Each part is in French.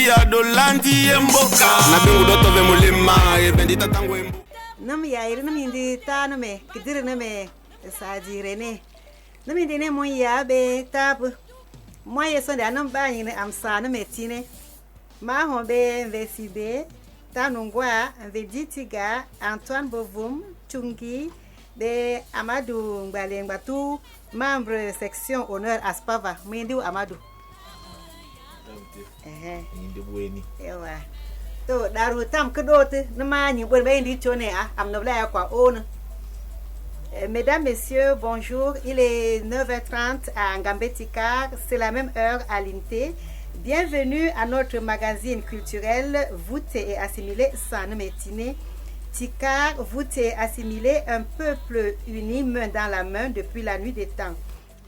ya dolandi emboka na bingu doto ve mulima e bendita tango embo nam yairi nam indi ta no me kidir na me sa jirene nam indi ne mon ya be tap moi yeso da nam ba yin am sa no me tine ma ho be inveside ta nungwa veditiga Antoine Bovum Chungi de Amadou Ngbalengbatou, membre section honneur Aspava. Mwindi Amadou. Ewa. To daru tam kedote nama nyi bon ba indi chone am no bla kwa on. Mesdames, messieurs, bonjour. Il est 9h30 à Ngambetika, c'est la même heure à l'INTE. Bienvenue à notre magazine culturel Voûté et assimilé sans métiner. Tikar, Voûté et assimilé, un peuple uni main dans la main depuis la nuit des temps.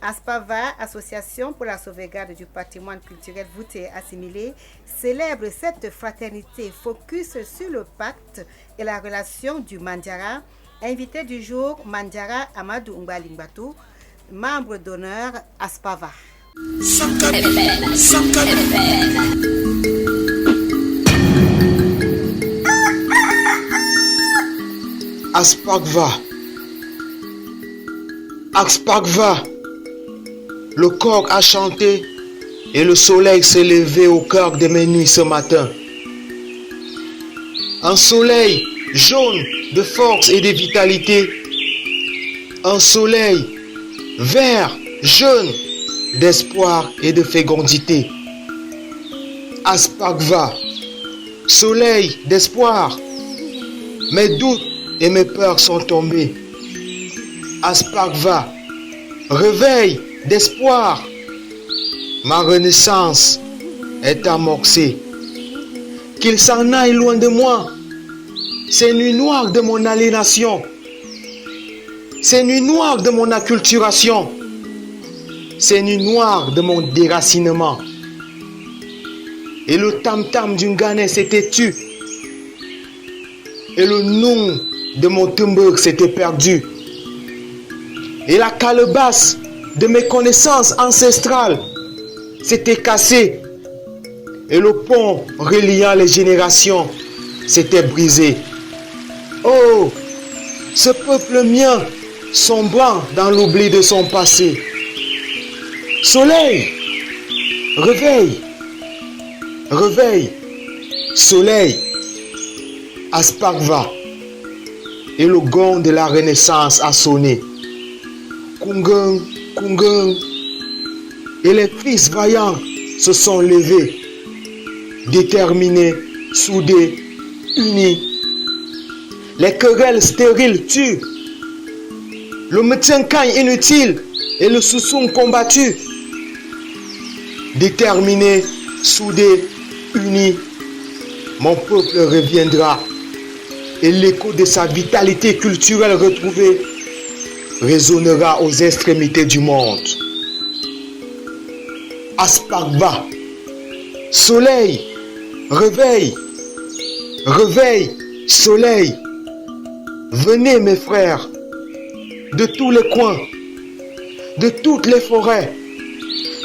Aspava, Association pour la sauvegarde du patrimoine culturel Voûté et assimilé, célèbre cette fraternité focus sur le pacte et la relation du Mandjara. Invité du jour, Mandjara Amadou Ngbalengbatou, membre d'honneur Aspava. Aspagva. Aspagva. Le coq a chanté et le soleil s'est levé au cœur de mes nuits ce matin. Un soleil jaune de force et de vitalité. Un soleil vert, jaune d'espoir et de fécondité. Aspagva. Soleil d'espoir. Mes doutes et mes peurs sont tombés. Aspagva, réveil d'espoir. Ma renaissance est amorcée. Qu'il s'en aille loin de moi. Ces nuits noires de mon aliénation. Ces nuits noires de mon acculturation. Ces nuits noires de mon déracinement. Et le tam-tam d'une Ghanais s'était tu. Et le nom de mon Tumbour s'était perdu. Et la calebasse de mes connaissances ancestrales s'était cassée. Et le pont reliant les générations s'était brisé. Oh, ce peuple mien sombrant dans l'oubli de son passé. Soleil, réveille, réveille, soleil. Aspagva. Et le gong de la renaissance a sonné. Kungung, Kungung. Et les fils vaillants se sont levés, déterminés, soudés, unis. Les querelles stériles tuent. Le Mtsenkagne inutile et le Sousoum combattu. Déterminés, soudés, unis. Mon peuple reviendra. Et l'écho de sa vitalité culturelle retrouvée résonnera aux extrémités du monde. Aspagva, soleil, réveil, réveil, soleil. Venez mes frères, de tous les coins, de toutes les forêts,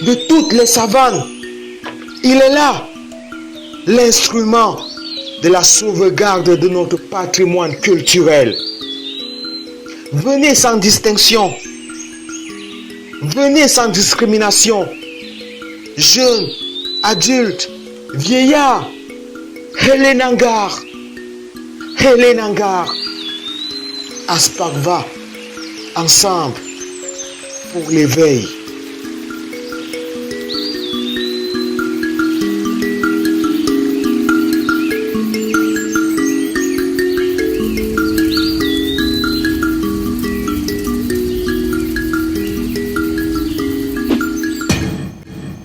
de toutes les savanes. Il est là, l'instrument de la sauvegarde de notre patrimoine culturel. Venez sans distinction. Venez sans discrimination. Jeunes, adultes, vieillards. Helenangar. Helenangar. Aspagva. Ensemble pour l'éveil.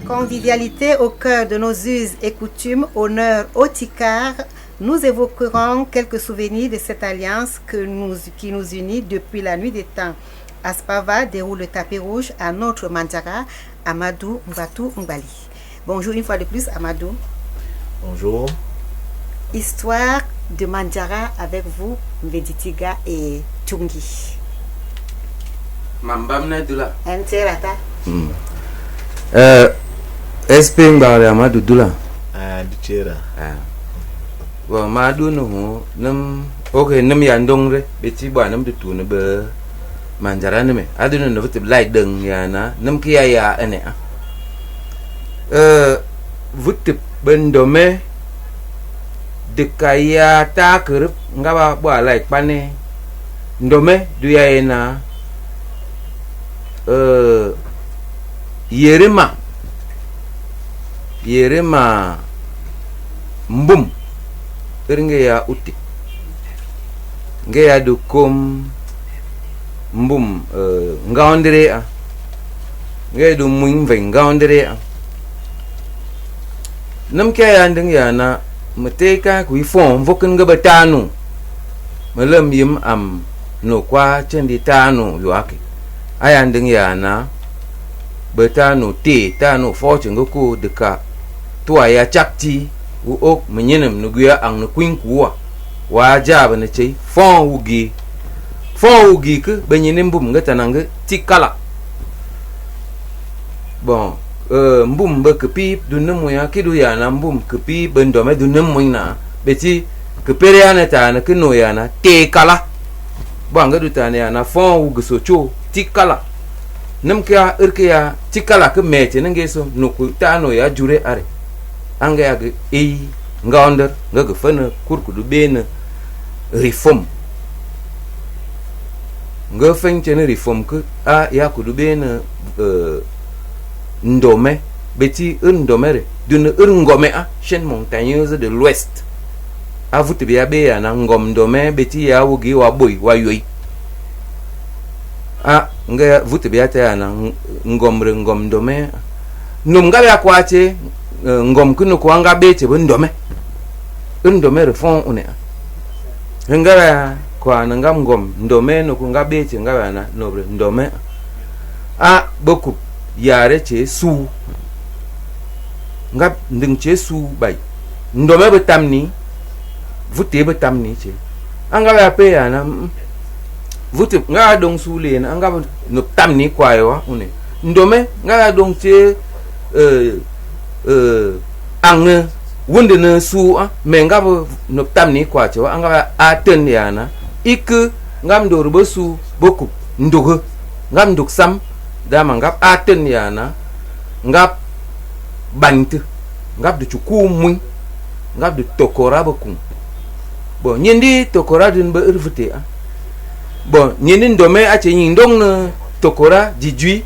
Convivialité au cœur de nos us et coutumes, honneur au Tikar, nous évoquerons quelques souvenirs de cette alliance qui nous unit depuis la nuit des temps. Aspava déroule le tapis rouge à notre Mandjara, Amadou Ngbatou Ngbali. Bonjour une fois de plus, Amadou. Bonjour. Histoire de Mandjara avec vous, Mveditiga et Chungi. Mambamna Dula. Enterata. Espeng Bari Amadou Dula. dicera wa ma du no nam okay nam ya ndong re be chi ba nam tu na be manjara ne me adu no vut like deng ya na nam kia ya ene vut ben do me de kaya ta kerup ngaba ba like pane ndome du ya ena yerema mbum nge ya uti nge ya du kom mbum ngaondere a nge du muin ven ngaondere a nam ke ya ndeng ya na mteka ku ifon voken ga batanu malam yim am no kwa chendi tanu yuake aya ndeng ya na batanu te tanu fo chengo ku deka tua ya chakti u ok menyenem nuguya ang no queen kuwa wa jaba ne chei fon ugi ke benyenem bum ngata nang tikala bon mbum be kepi dunemu ya kidu ya na mbum kepi bendo me dunemu na beti kepere ya na ta na kino ya na te kala bon ngadu ta ne ya na fon ugi so cho tikala nam kya irkya tikala ke mete nange so nuku ta no ya jure are anga ya ge ngonder ngaga fana kurku du bena reform nga fenchene reform ke a ya ku du bena ndome beti ndomere d'une ngome a chaîne montagneuse de l'ouest a vuti bia be ya na ngom ndome beti ya wugi wa boy wa yoy a nga vuti bia ta ya na ngom ndome num nga ya kwache ngom kuno ko anga bete ndome re fon une ngara kwa ngam ngom ndome no ko nga bete ngara na nobre ndome a boku yare che su ngap nding che su bai ndome betamni vuti betamni che anga ya pe ya na vuti nga dong su le na anga no tamni kwa yo une ndome nga dong che ang wunde na su a menga no tamni kwa che anga aten ya na ik ngam do rubo su boku ndugo ngam duk sam da mangap aten ya na ngap bant ngap du chuku mun ngap du tokora boku bo nyindi tokora din ba irfute a bo nyindi ndome a che nyindong na tokora jijui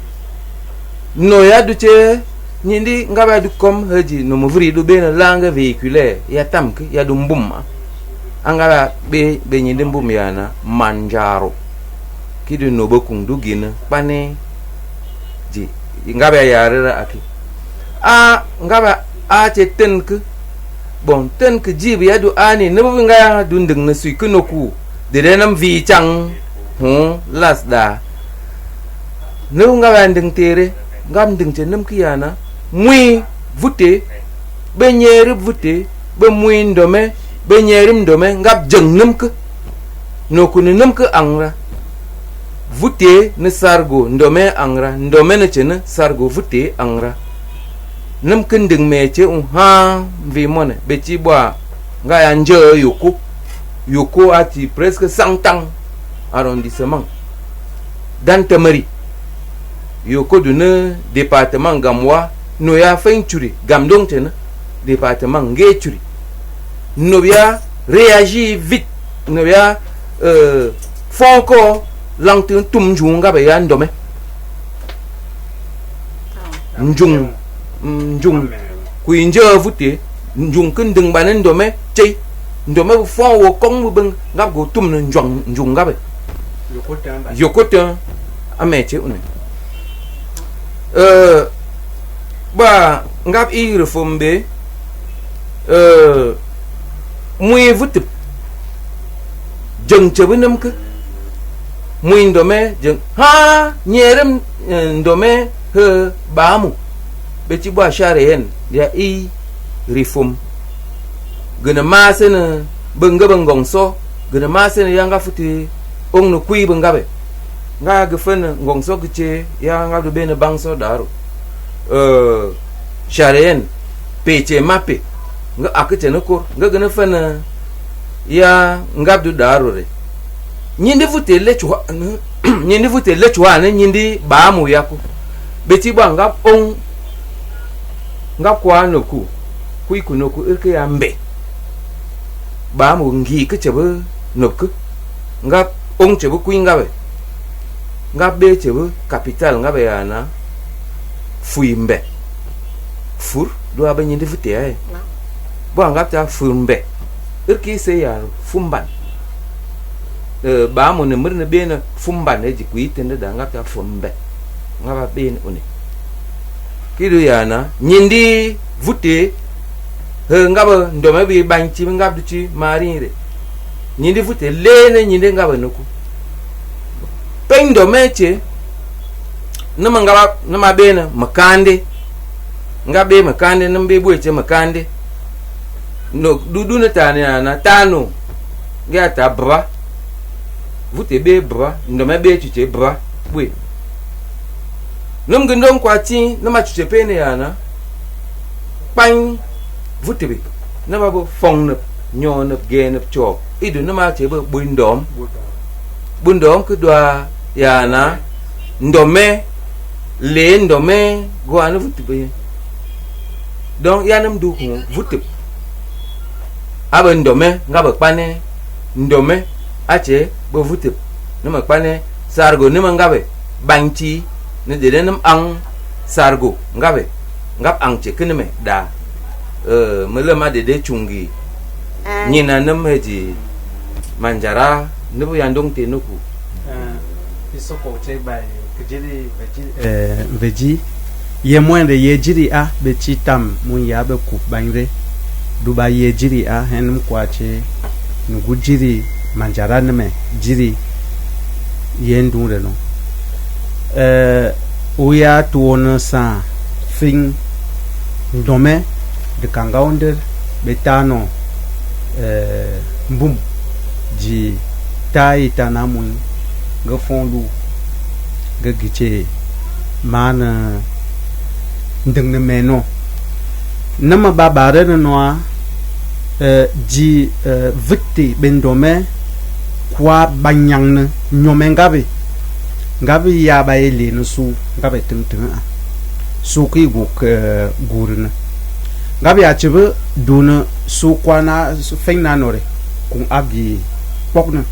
no ya du che nyindi ngaba du kom haji no muvri du bena langa véhiculaire ya tamke ya du mbum angaba be nyindi mbum ya na manjaro kidu no bokung du gina pane ji ngaba ya rera aki a ngaba a che tenke bon tenke jibi ya du ani ne bu ngaya du nding na sui kunoku de denam vi chang lasda ne ngaba nding tere ngam nding che nam kiyana mui vute be nyeri vute be mui ndome be nyeri ndome ngap jeng namke no kunu namke angra vute ne sargo ndome angra ndome ne chene sargo vute angra namke nding meche ha vi mone be chi bwa nga ya nje yoko ati presque 100 ans arrondissement dan Tamari yoko dune département gamwa no ya fenchuri gamdong tena département ngechuri no ya réagir vite no ya fonko langtun tumjunga be ya ndome njung kuinje vuti njung kendeng banen ndome chei ndome fon wo kong beng ngap go tum njung gabe yokota ameche une ba ngap i reformbe mui vuti jeng chebenam ke mui ndome jeng ha nyerem ndome he bamu beti ba sharen ya i reform gena masena benga bengongso gena masena yanga futi ong no kui bengabe nga gefena ngongso giche ya nga do bene bangso daro sharen peche mape nga akete no kor nga gana fana ya ngabdu darore nyindi vute lechwa nyindi vute lechwa ne nyindi ba mu yako beti ba ngap on ngap kwa no ku ku no ku irke ya mbe ba mu ngi ke chebe no ku ngap on chebe ku ngabe ngap be chebe capital ngabe yana fuimbe fur do aba nyindi vute ai bo ngap ta fumbe irki se ya fumban ba mo ne murna be na fumban e ji kuite da ngap ta fumbe ngaba be ne one kidu ya na nyindi vute he ngaba ndome bi banchi ngab du chi marire nyindi vute le ne nyindi ngaba nuku pen do meche nama ngaba nama be na makande ngabe makande nambe bueche makande no dudu na tani na tano ga ta bra vute be bra ndome be chuche bra bwe num gndon kwati na ma chuche pene yana pan vute be na babo fong na nyo na ge na cho idu na ma che be bundom ku dwa yana ndome le ndome go anu vute be donc yanam du ko vute aba ndome ngaba kpane ndome ache bo vutip nima kpane sargo nima ngabe banchi ne de nam ang sargo ngabe ngap ang che kineme da melema de chungi nyina nam heji manjara nubu yandong te nuku isoko che bai kujiri veji ye mwende ye jiri a be chitam mun ya be ku bangre duba ye jiri a henum kwache nugu jiri manjara neme jiri yendu reno oya tuona sa fin ndome de kangaunder betano mbum ji tai tanamun ga fondu ga giche mana ndeng meno nama babare no ji victi bendome kwa banyang nyome ngabe ya ba ele no su ngabe tung a su ki guk gurna ngabe a chebe duna su kwana su feina nore kun agi pokna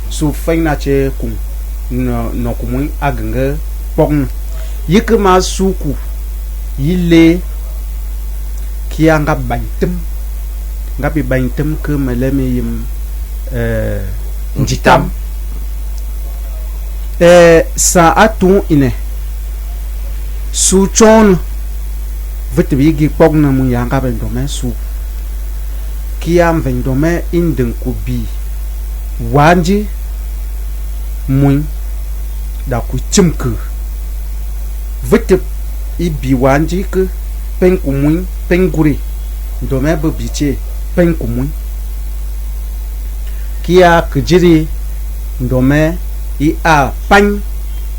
su feina che kun no kumun aganga pokna yikma suku yile kianga bantem ngapi bantem ke malame yim njitam sa atu ine su chon vetbi gi pogna mu yanga ben dome su kiam ven dome indin kubi wanji mun da ku chimku vetb ibi wanji ke pen kumun pen guri dome bo biche pen kumun kia kujiri ndome i a pan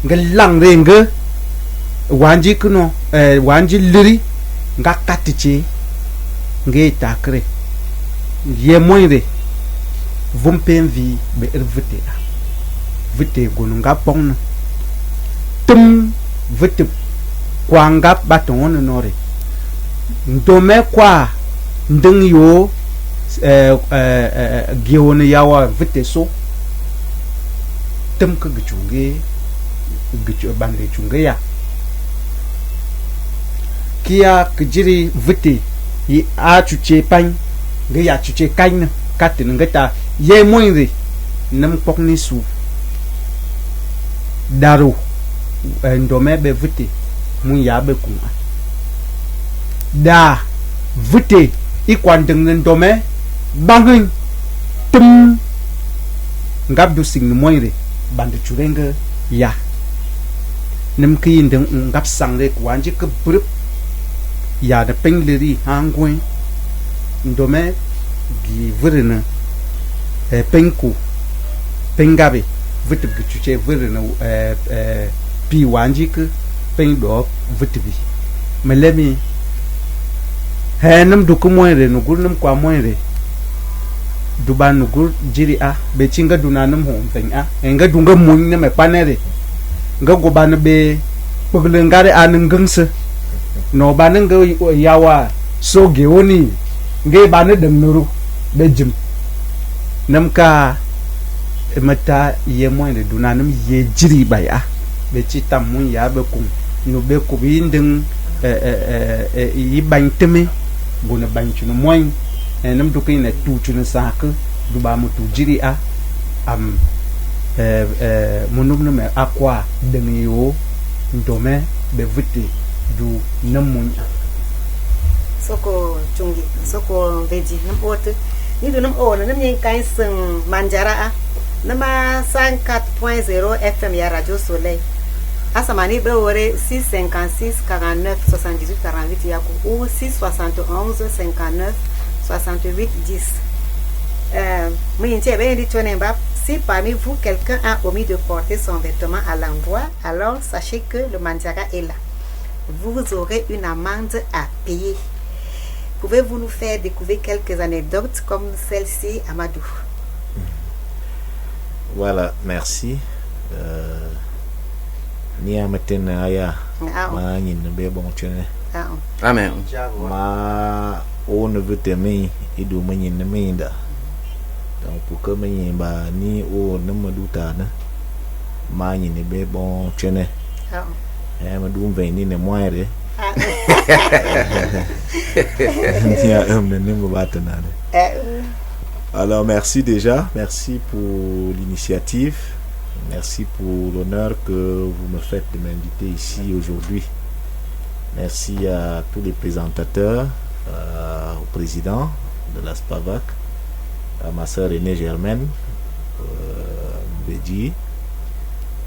ngelang renga wanji kuno wanji liri nga katiche nge takre ye moire vumpen vi be vite a vite gonu nga pon tum vite kwa nga baton nore ndome kwa ndeng yo giwone yawa vite so tem ka gichunge bande chunge ya kia kjiri vite yi a chuche pan ge ya chuche kain katin ngata ye moinri nam pokni su daru ndome be vite mun ya be kuma da vite ikwandeng ndome bangin tum ngabdu sing moire bandu churenga ya nem ki ndeng ngab sangre kwanji ke brup ya da pengleri hangwen ndome gi vrena penku pengabe vitu gichuche vrena pi wanji ke pengdo vitubi melemi he nam du ko moyre no gur nam kwa moyre du ba no gur jiri a be chinga du na nam hon fen a nga du nga mun ne me panere nga go ba ne be pugle ngare an ngengse no ba ne nga yawa so ge woni nge ba ne dem nuru be jim nam ka mata ye moyre du na nam ye jiri ba ya be ci tam mun ya be kum no be ko bindin yi bañ teme gona bañ ci no moy nam du ko ne tu ci no sak du ba mu tu jiri a am munum no me akwa de yo ndome be viti du namun soko chungi soko veji nam ote ni du nam ona nam yin kan sen manjara a nama 104.0 FM ya Radio Soleil Asamani Beore 656 49 78 48 Yakou ou 671 59 68 10. Si parmi vous quelqu'un a omis de porter son vêtement à l'endroit, alors sachez que le Mandjara est là. Vous aurez une amende à payer. Pouvez-vous nous faire découvrir quelques anecdotes comme celle-ci, Amadou? Voilà, merci. Ni amaten aya ma nyin be bon chene amen ma on veut t'aimer et do ma nyin me nda donc pour que ma nyin ba ni o na ma duta na ma nyin be bon chene ma dum ve ni ne moire ni a ne me batana. Alors merci déjà, merci pour l'initiative. Merci pour l'honneur que vous me faites de m'inviter ici aujourd'hui. Merci à tous les présentateurs, au président de la SPAVAC, à ma sœur Aînée Germaine, Bédi,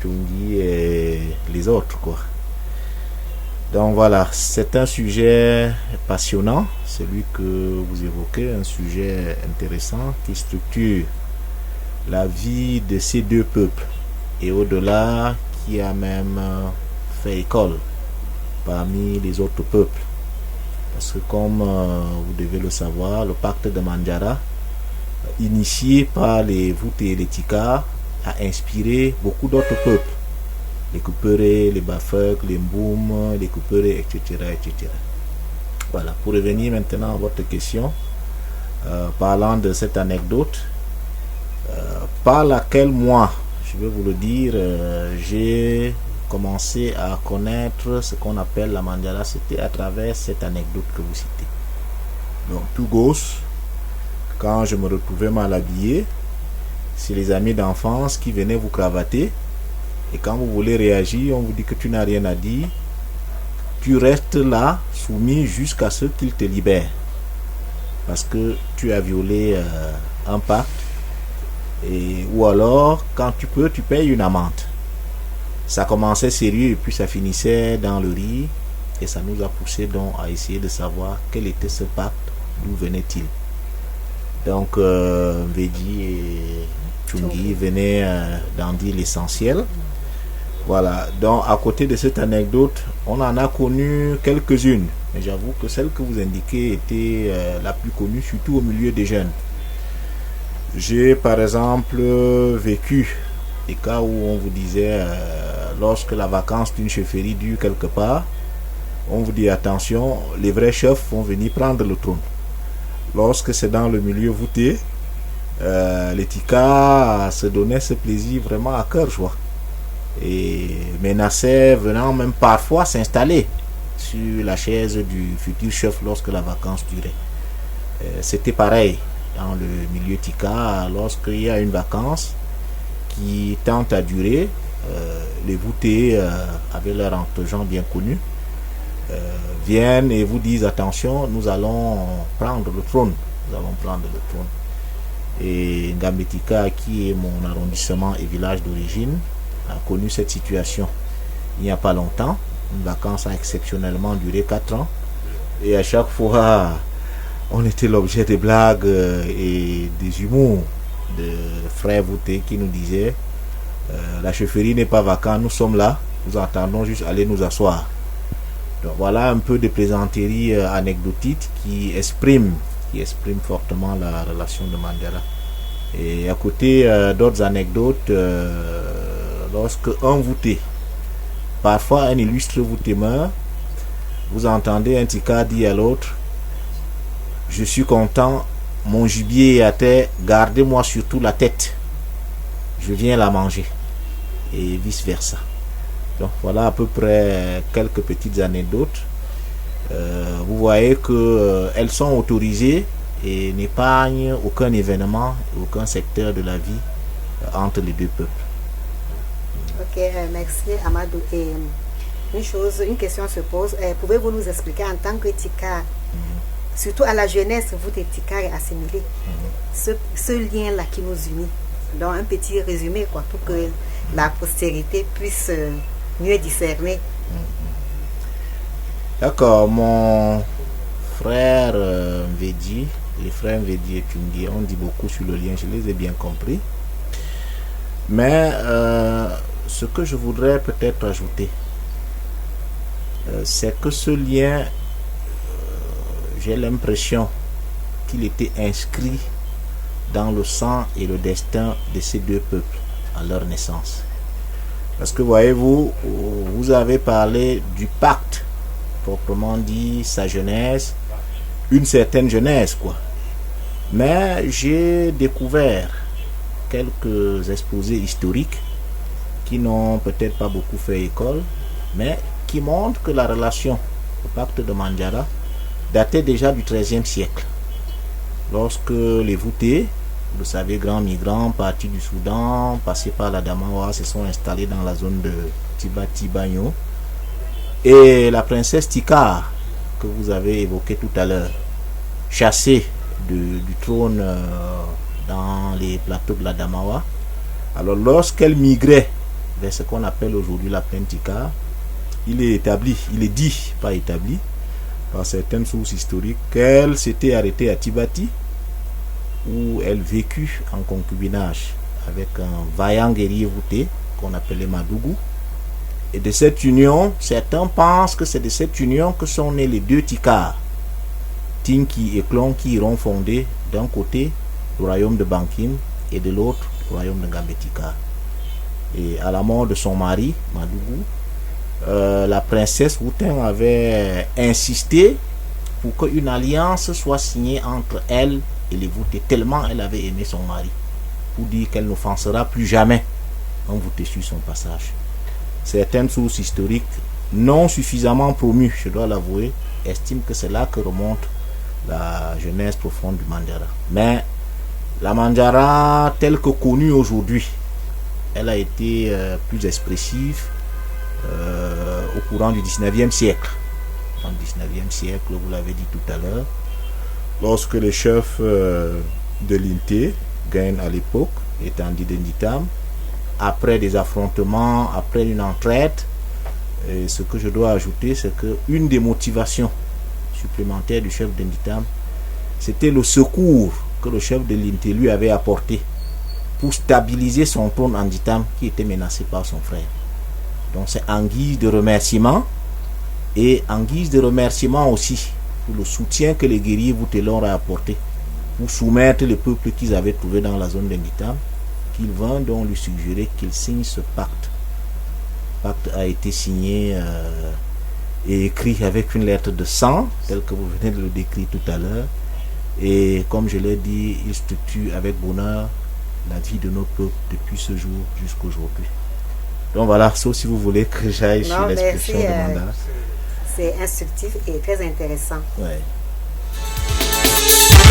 Chungi et les autres, quoi. Donc voilà, c'est un sujet passionnant, celui que vous évoquez, un sujet intéressant qui structure la vie de ces deux peuples. Et au-delà, qui a même fait école parmi les autres peuples. Parce que comme vous devez le savoir, le pacte de Mandjara, initié par les Vouté et les Tika, a inspiré beaucoup d'autres peuples. Les Coupérés, les Bafek, les Mboum, les Coupérés, etc., etc. Voilà, pour revenir maintenant à votre question, parlant de cette anecdote, par laquelle moi, je vais vous le dire, j'ai commencé à connaître ce qu'on appelle la Mandjara, c'était à travers cette anecdote que vous citez. Donc tout gosse, quand je me retrouvais mal habillé, c'est les amis d'enfance qui venaient vous cravater, et quand vous voulez réagir, on vous dit que tu n'as rien à dire, tu restes là, soumis jusqu'à ce qu'ils te libèrent, parce que tu as violé un pacte. Et, ou alors, quand tu peux, tu payes une amende. Ça commençait sérieux et puis ça finissait dans le rire. Et ça nous a poussé donc à essayer de savoir quel était ce pacte, d'où venait-il. Donc, Vedi et Chungi venaient d'en dire l'essentiel. Voilà, donc à côté de cette anecdote, on en a connu quelques-unes. Mais j'avoue que celle que vous indiquez était la plus connue, surtout au milieu des jeunes. J'ai par exemple vécu des cas où on vous disait lorsque la vacance d'une chefferie dure quelque part, on vous dit attention, les vrais chefs vont venir prendre le trône. Lorsque c'est dans le milieu voûté, les Tika se donnaient ce plaisir vraiment à cœur joie et menaçaient venant même parfois s'installer sur la chaise du futur chef lorsque la vacance durait. C'était pareil dans le milieu Tika, lorsqu'il y a une vacance qui tente à durer, les voûtés avec leur entre-gens bien connus viennent et vous disent attention, nous allons prendre le trône, et Ngambetika, qui est mon arrondissement et village d'origine, a connu cette situation il n'y a pas longtemps. Une vacance a exceptionnellement duré 4 ans et à chaque fois on était l'objet de blagues et des humours de frères voûtés qui nous disaient la chefferie n'est pas vacante, nous sommes là, nous attendons juste aller nous asseoir. Donc voilà un peu de plaisanterie anecdotique qui exprime fortement la relation de Mandjara. Et à côté d'autres anecdotes, lorsque un voûté, parfois un illustre voûté meurt, vous entendez un tika dire à l'autre: je suis content, mon gibier est à terre, gardez-moi surtout la tête, je viens la manger, et vice versa. Donc voilà à peu près quelques petites anecdotes. Vous voyez que elles sont autorisées et n'épargnent aucun événement, aucun secteur de la vie entre les deux peuples. Ok, merci Amadou. Et une question se pose. Pouvez-vous nous expliquer en tant que Tika, surtout à la jeunesse, vous des Tika et assimilés, ce lien-là qui nous unit? Donc un petit résumé quoi, pour que la postérité puisse mieux discerner. D'accord, mon frère Mvedji, les frères Mvedji et Tchungi, on dit beaucoup sur le lien, je les ai bien compris. Mais ce que je voudrais peut-être ajouter, c'est que ce lien, j'ai l'impression qu'il était inscrit dans le sang et le destin de ces deux peuples à leur naissance. Parce que voyez-vous, vous avez parlé du pacte, proprement dit, sa jeunesse, une certaine jeunesse, quoi. Mais j'ai découvert quelques exposés historiques qui n'ont peut-être pas beaucoup fait école, mais qui montrent que la relation au pacte de Mandjara datait déjà du XIIIe siècle. Lorsque les voûtés, vous le savez, grands migrants partis du Soudan, passés par la Damawa, se sont installés dans la zone de Tibati-Bagno. Et la princesse Tikar, que vous avez évoquée tout à l'heure, chassée du trône dans les plateaux de la Damawa, alors lorsqu'elle migrait vers ce qu'on appelle aujourd'hui la plaine Tikar, il est dit, pas établi, par certaines sources historiques, qu'elle s'était arrêtée à Tibati, où elle vécut en concubinage avec un vaillant guerrier voûté qu'on appelait Madougou. Et de cette union, certains pensent que c'est de cette union que sont nés les deux Tikar, Tinki et Klonki, iront fonder d'un côté le royaume de Bankin et de l'autre le royaume de Gambetika. Et à la mort de son mari, Madougou, la princesse Woutin avait insisté pour qu'une alliance soit signée entre elle et les voûtés, tellement elle avait aimé son mari, pour dire qu'elle n'offensera plus jamais un voûté sur son passage. Certaines sources historiques, non suffisamment promues, je dois l'avouer, estiment que c'est là que remonte la genèse profonde du Mandjara. Mais la Mandjara telle que connue aujourd'hui, elle a été plus expressive au courant du 19e siècle. Dans le 19e siècle, vous l'avez dit tout à l'heure, lorsque le chef de l'Inté, Gain à l'époque, était en Didenditam, après des affrontements, après une entraide, et ce que je dois ajouter, c'est que une des motivations supplémentaires du chef d'Inditam, c'était le secours que le chef de l'Inté lui avait apporté pour stabiliser son trône en Ditam qui était menacé par son frère. Donc c'est en guise de remerciement, et en guise de remerciement aussi pour le soutien que les guerriers voûtés leur ont apporté pour soumettre le peuple qu'ils avaient trouvé dans la zone d'Inditam, qu'il vint donc lui suggérer qu'il signe ce pacte. Le pacte a été signé et écrit avec une lettre de sang, tel que vous venez de le décrire tout à l'heure. Et comme je l'ai dit, il structure avec bonheur la vie de nos peuples depuis ce jour jusqu'aujourd'hui. Donc voilà, sauf si vous voulez que j'aille sur l'expression de Mandara. C'est instructif et très intéressant. Ouais.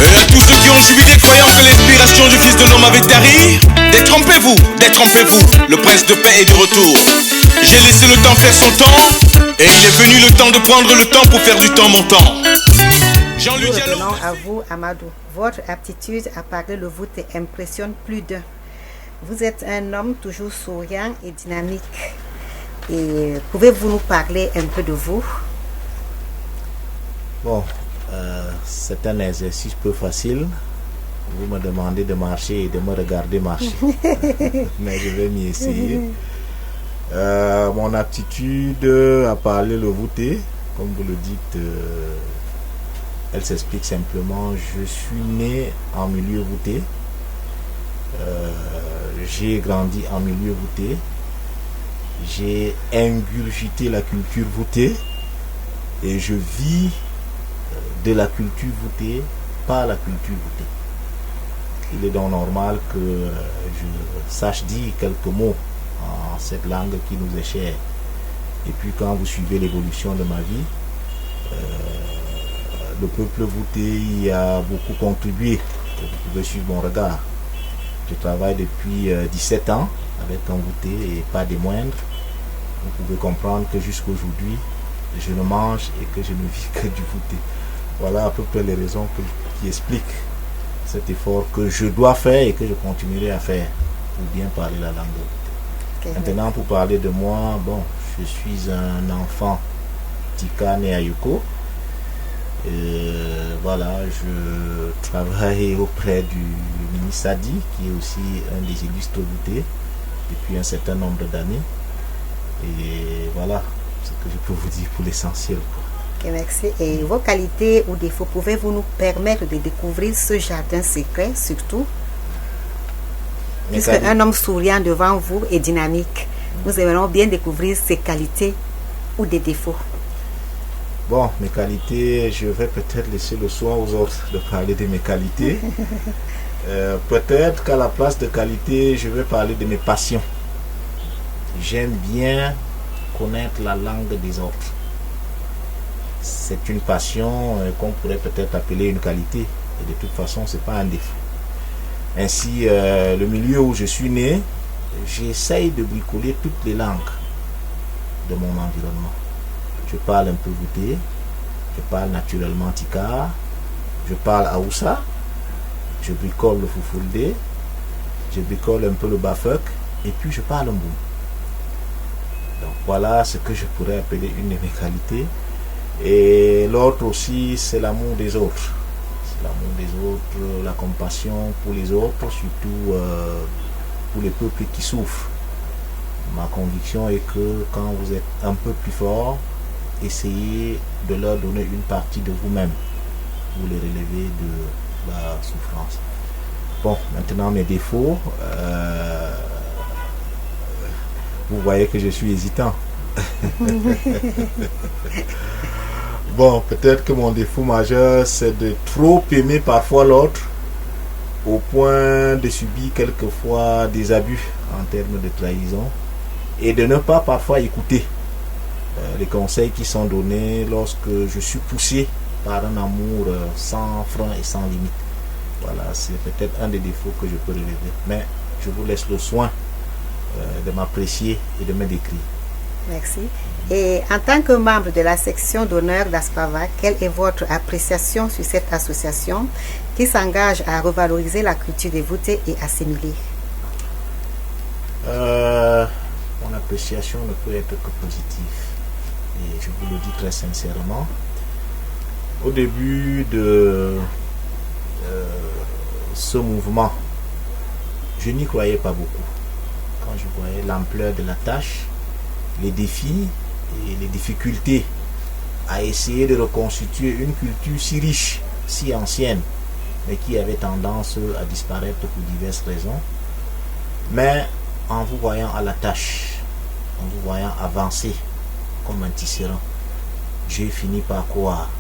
Et à tous ceux qui ont jubilé croyant que l'inspiration du Fils de l'homme avait tari, détrompez-vous, détrompez-vous, le prince de paix est de retour. J'ai laissé le temps faire son temps, et il est venu le temps de prendre le temps pour faire du temps mon temps. Nous revenons à vous, Amadou. Votre aptitude à parler le voûté impressionne plus d'un. Vous êtes un homme toujours souriant et dynamique. Et pouvez-vous nous parler un peu de vous? Bon, c'est un exercice peu facile. Vous me demandez de marcher et de me regarder marcher. Mais je vais m'y essayer. Mon aptitude à parler le voûté, comme vous le dites, elle s'explique simplement. Je suis né en milieu voûté. J'ai grandi en milieu voûté. J'ai ingurgité la culture voûtée. Et je vis de la culture voûtée par la culture voûtée. Il est donc normal que je sache dire quelques mots en cette langue qui nous est chère. Et puis quand vous suivez l'évolution de ma vie, le peuple voûté y a beaucoup contribué. Vous pouvez suivre mon regard. Je travaille depuis 17 ans avec un voûté et pas des moindres. Vous pouvez comprendre que jusqu'aujourd'hui, je ne mange et que je ne vis que du voûté. Voilà à peu près les raisons qui expliquent cet effort que je dois faire et que je continuerai à faire pour bien parler la langue voûtée. Okay. Maintenant, pour parler de moi, bon, je suis un enfant Tika né à Yoko. Voilà, je travaille auprès du ministre Sadi, qui est aussi un des illustres voûtés depuis un certain nombre d'années. Et voilà ce que je peux vous dire pour l'essentiel. Okay, merci. Et vos qualités ou défauts, pouvez-vous nous permettre de découvrir ce jardin secret, surtout puisque un homme souriant devant vous est dynamique. Nous aimerions bien découvrir ses qualités ou des défauts. Bon, mes qualités, je vais peut-être laisser le soin aux autres de parler de mes qualités. Peut-être qu'à la place de qualité, je vais parler de mes passions. J'aime bien connaître la langue des autres. C'est une passion qu'on pourrait peut-être appeler une qualité. Et de toute façon, ce n'est pas un défaut. Ainsi, le milieu où je suis né, j'essaye de bricoler toutes les langues de mon environnement. Je parle un peu voûté, je parle naturellement Tika, je parle Aoussa, je bricole le Fufulde, je bricole un peu le Bafuk, et puis je parle un boum. Donc voilà ce que je pourrais appeler une de mes qualités. Et l'autre aussi, c'est l'amour des autres. C'est l'amour des autres, la compassion pour les autres, surtout pour les peuples qui souffrent. Ma conviction est que quand vous êtes un peu plus fort, essayez de leur donner une partie de vous-même pour les relever de la souffrance. Bon, maintenant mes défauts. Vous voyez que je suis hésitant. Bon, peut-être que mon défaut majeur, c'est de trop aimer parfois l'autre au point de subir quelquefois des abus en termes de trahison et de ne pas parfois écouter les conseils qui sont donnés lorsque je suis poussé par un amour sans frein et sans limite. Voilà, c'est peut-être un des défauts que je peux relever. Mais je vous laisse le soin de m'apprécier et de me décrire. Merci. Et en tant que membre de la section d'honneur d'Aspavac, quelle est votre appréciation sur cette association qui s'engage à revaloriser la culture des voûtés et assimilés? Mon appréciation ne peut être que positive. Et je vous le dis très sincèrement. Au début de ce mouvement, je n'y croyais pas beaucoup. Quand je voyais l'ampleur de la tâche, les défis et les difficultés à essayer de reconstituer une culture si riche, si ancienne, mais qui avait tendance à disparaître pour diverses raisons. Mais en vous voyant à la tâche, en vous voyant avancer comme un tisserand, j'ai fini par croire,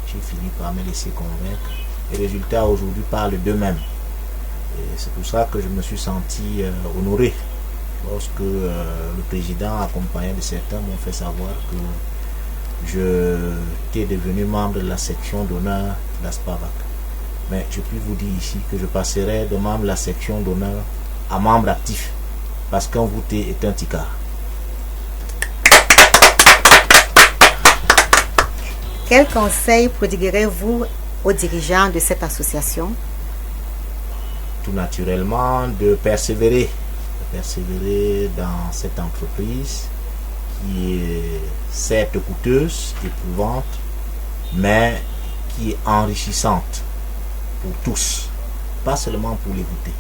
j'ai fini par me laisser convaincre. Les résultats aujourd'hui parlent d'eux-mêmes. Et c'est pour ça que je me suis senti honoré lorsque le président, accompagné de certains, m'ont fait savoir que j'étais devenu membre de la section d'honneur d'Aspavac. Mais je puis vous dire ici que je passerai de membre de la section d'honneur à membre actif, parce qu'un voûté est un ticard. Quel conseil prodiguerez-vous aux dirigeants de cette association? Tout naturellement, de persévérer dans cette entreprise qui est certes coûteuse, éprouvante, mais qui est enrichissante pour tous, pas seulement pour les voûtés,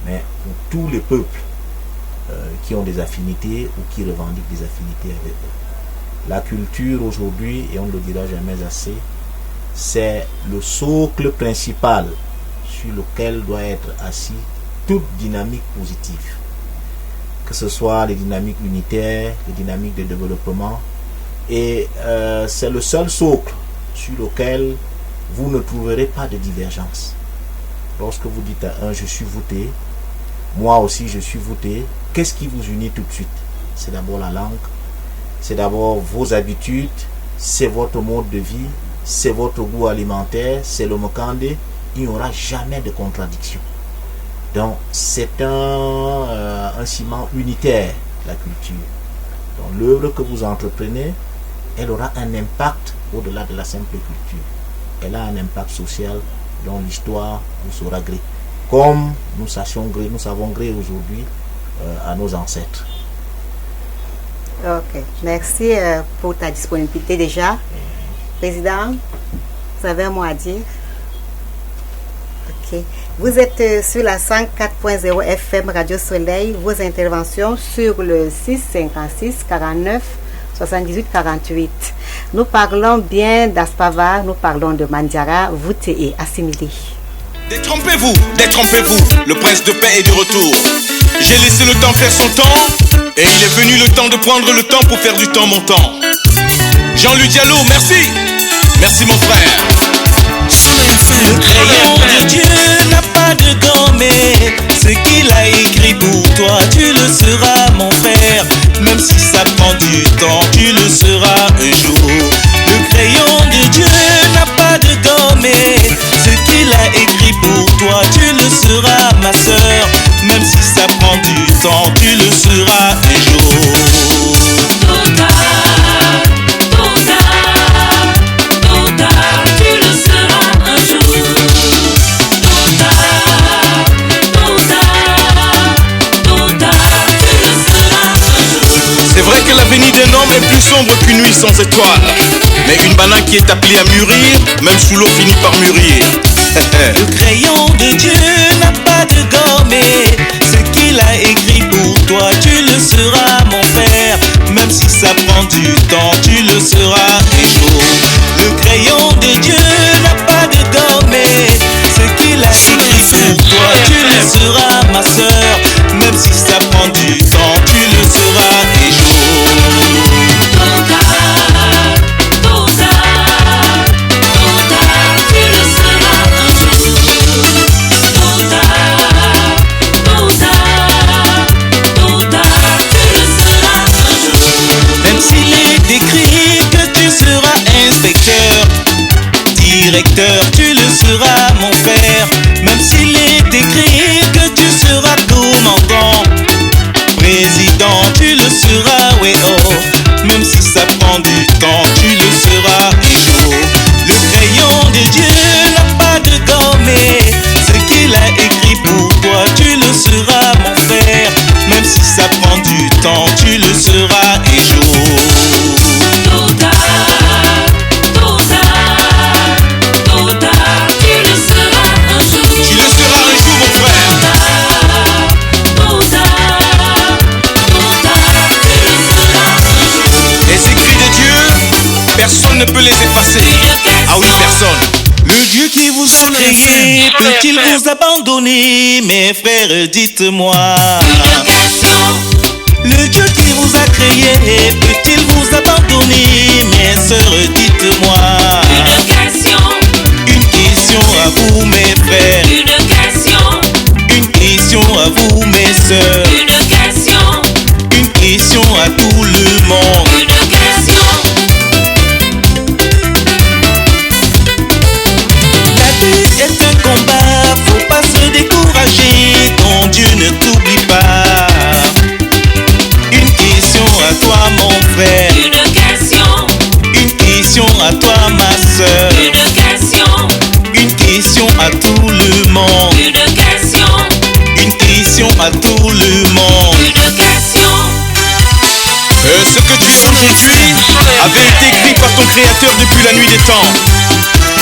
mais pour tous les peuples qui ont des affinités ou qui revendiquent des affinités avec eux. La culture aujourd'hui, et on ne le dira jamais assez, c'est le socle principal sur lequel doit être assis toute dynamique positive. Que ce soit les dynamiques unitaires, les dynamiques de développement. Et c'est le seul socle sur lequel vous ne trouverez pas de divergence. Lorsque vous dites à un, je suis voté, moi aussi je suis voté, qu'est-ce qui vous unit tout de suite? C'est d'abord la langue, c'est d'abord vos habitudes, c'est votre mode de vie, c'est votre goût alimentaire, c'est le mokande. Il n'y aura jamais de contradiction. Donc c'est un ciment unitaire, la culture. Donc l'œuvre que vous entreprenez, elle aura un impact au-delà de la simple culture. Elle a un impact social dont l'histoire vous saura gré. Comme nous savons gré aujourd'hui à nos ancêtres. Ok, merci pour ta disponibilité déjà. Président, vous avez un mot à dire? Ok. Vous êtes sur la 104.0 FM Radio Soleil. Vos interventions sur le 656 49 78 48. Nous parlons bien d'Aspava, nous parlons de Mandiara, voûté et assimilé. Détrompez-vous, détrompez-vous, le prince de paix est de retour. J'ai laissé le temps faire son temps, et il est venu le temps de prendre le temps pour faire du temps mon temps. Jean-Luc Diallo, merci. Merci mon frère. Le crayon de Dieu n'a pas de gommé. Ce qu'il a écrit pour toi, tu le seras mon frère. Même si ça prend du temps, tu le seras un jour. Le crayon de Dieu n'a pas de gommé. Ce qu'il a écrit pour toi, tu le seras ma soeur. Même si ça prend du temps, tu le seras un jour. Tu le seras un jour. C'est vrai que l'avenir d'un homme est plus sombre qu'une nuit sans étoiles. Mais une banane qui est appelée à mûrir, même sous l'eau finit par mûrir. Le crayon de Dieu n'a pas de gommé. Ce qu'il a écrit pour toi, tu le seras mon frère. Même si ça prend du temps, tu le seras un jour. Le crayon de Dieu n'a pas de gommé. Ce qu'il a écrit pour toi, tu le seras ma soeur. Même si ça prend du temps, tu le seras un jour. Même s'il est écrit que tu seras inspecteur, directeur, tu le seras mon frère. Même s'il est écrit que tu seras commandant, président, tu le seras, ouais oh. Même si ça prend du temps, tu le seras un jour. Le crayon de Dieu n'a pas de gommé. Ce qu'il a écrit pour toi, tu le seras mon frère. Même si ça prend du temps, tu le seras un jour. Tu le seras un jour. Tu le seras un jour mon frère. Les écrits de Dieu, personne ne peut les effacer. Ah oui, personne. Le Dieu qui vous a créé, peut-il vous abandonner? Mes frères, dites-moi. Le Dieu qui vous a créé, peut-il vous abandonner? Mes sœurs, dites-moi. Une question à vous, mes frères. Une question à vous, mes sœurs. Une question à tout le monde. La vie est un combat, faut pas se décourager. Ton Dieu ne t'oublie pas. Une question à toi mon frère. Une question à toi ma soeur. Une question à tout le monde. Une question à tout le monde. Ce que tu es aujourd'hui avait été écrit par ton créateur depuis la nuit des temps.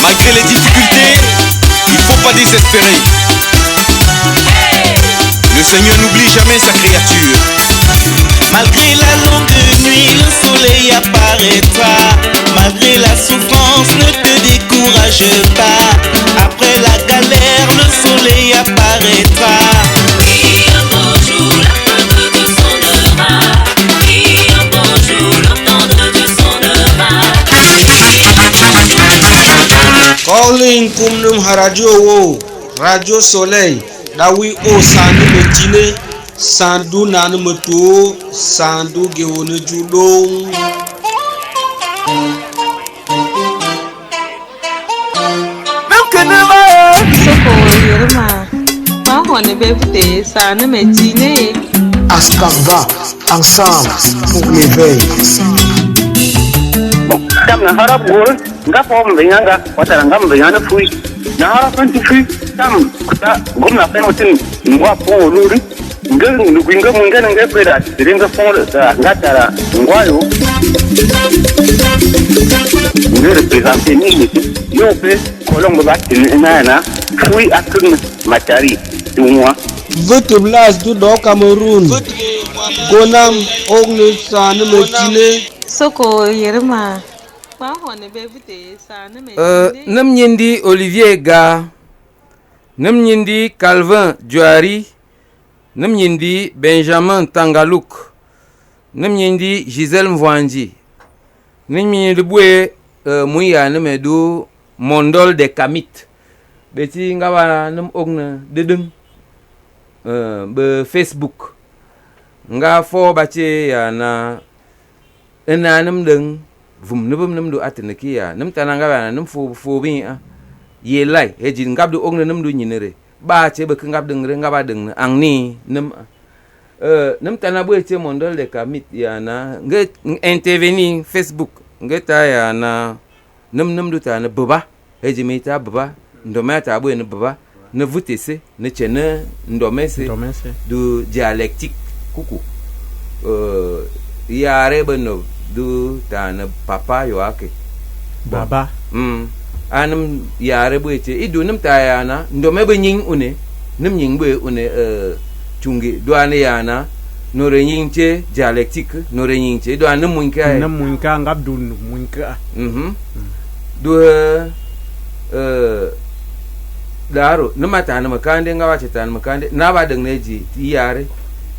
Malgré les difficultés, il faut pas désespérer. Le Seigneur n'oublie jamais sa créature. Malgré la longue nuit, le soleil apparaît king kum num radio wo radio soleil dawi o sandu metine sandu nanu metu sandu gewone judong Soko Yerma, Mahone Bevde, Sana Medine, Ascarva ensemble pour l'éveil. Tam na harap gol, nga form binganga, wata ngam bingana fui. Na harap anti fui, tam kuta gomna fe motin ngwa po luri. Ngel nguinga munga nga peda, diringa fo ngata ngwayo. Ngel representer ni yo pe kolong batin na fui akun matari dumwa. Votre blase du do Cameroun. Gonam ogne sanu metine. Soko Yerma, Mahone Bevde, Sana Medine, Nam nyindi Olivier Ga, nam nyindi Calvin Juari, nam nyindi Benjamin Tangalouk, nam nyindi Gisèle Mwanji, nam nyindi bwe Mouya namedu Mondol de Kamit, beti ngawa nam ogna dedeng be Facebook, nga fo bache ya na ena nam deng vum nubum nam do atnaki ya nam tananga bana nam fo bi a ye lai heji ngab do ogna nam do nyinere ba che be ngab deng re ngaba deng ang ni nam nam tanabu che Mondol de Kamit ya na nge intervenir Facebook ngeta ya na nam do ta na baba heji meta baba ndoma ta bu ne baba ne vutese ne chene ndomese du dialectique kuku yare beno du ta na papa yo ake Baba. Anam yare bu eche idu nam ta ya na ndome be nyin une nam nyin be une chungi do ane ya na no re nyin che dialectique no re nyin che do ane munka Nam munka ngab dun munka. du daro nama ta na makande ngawa che ta na makande na ba dang neji ti yare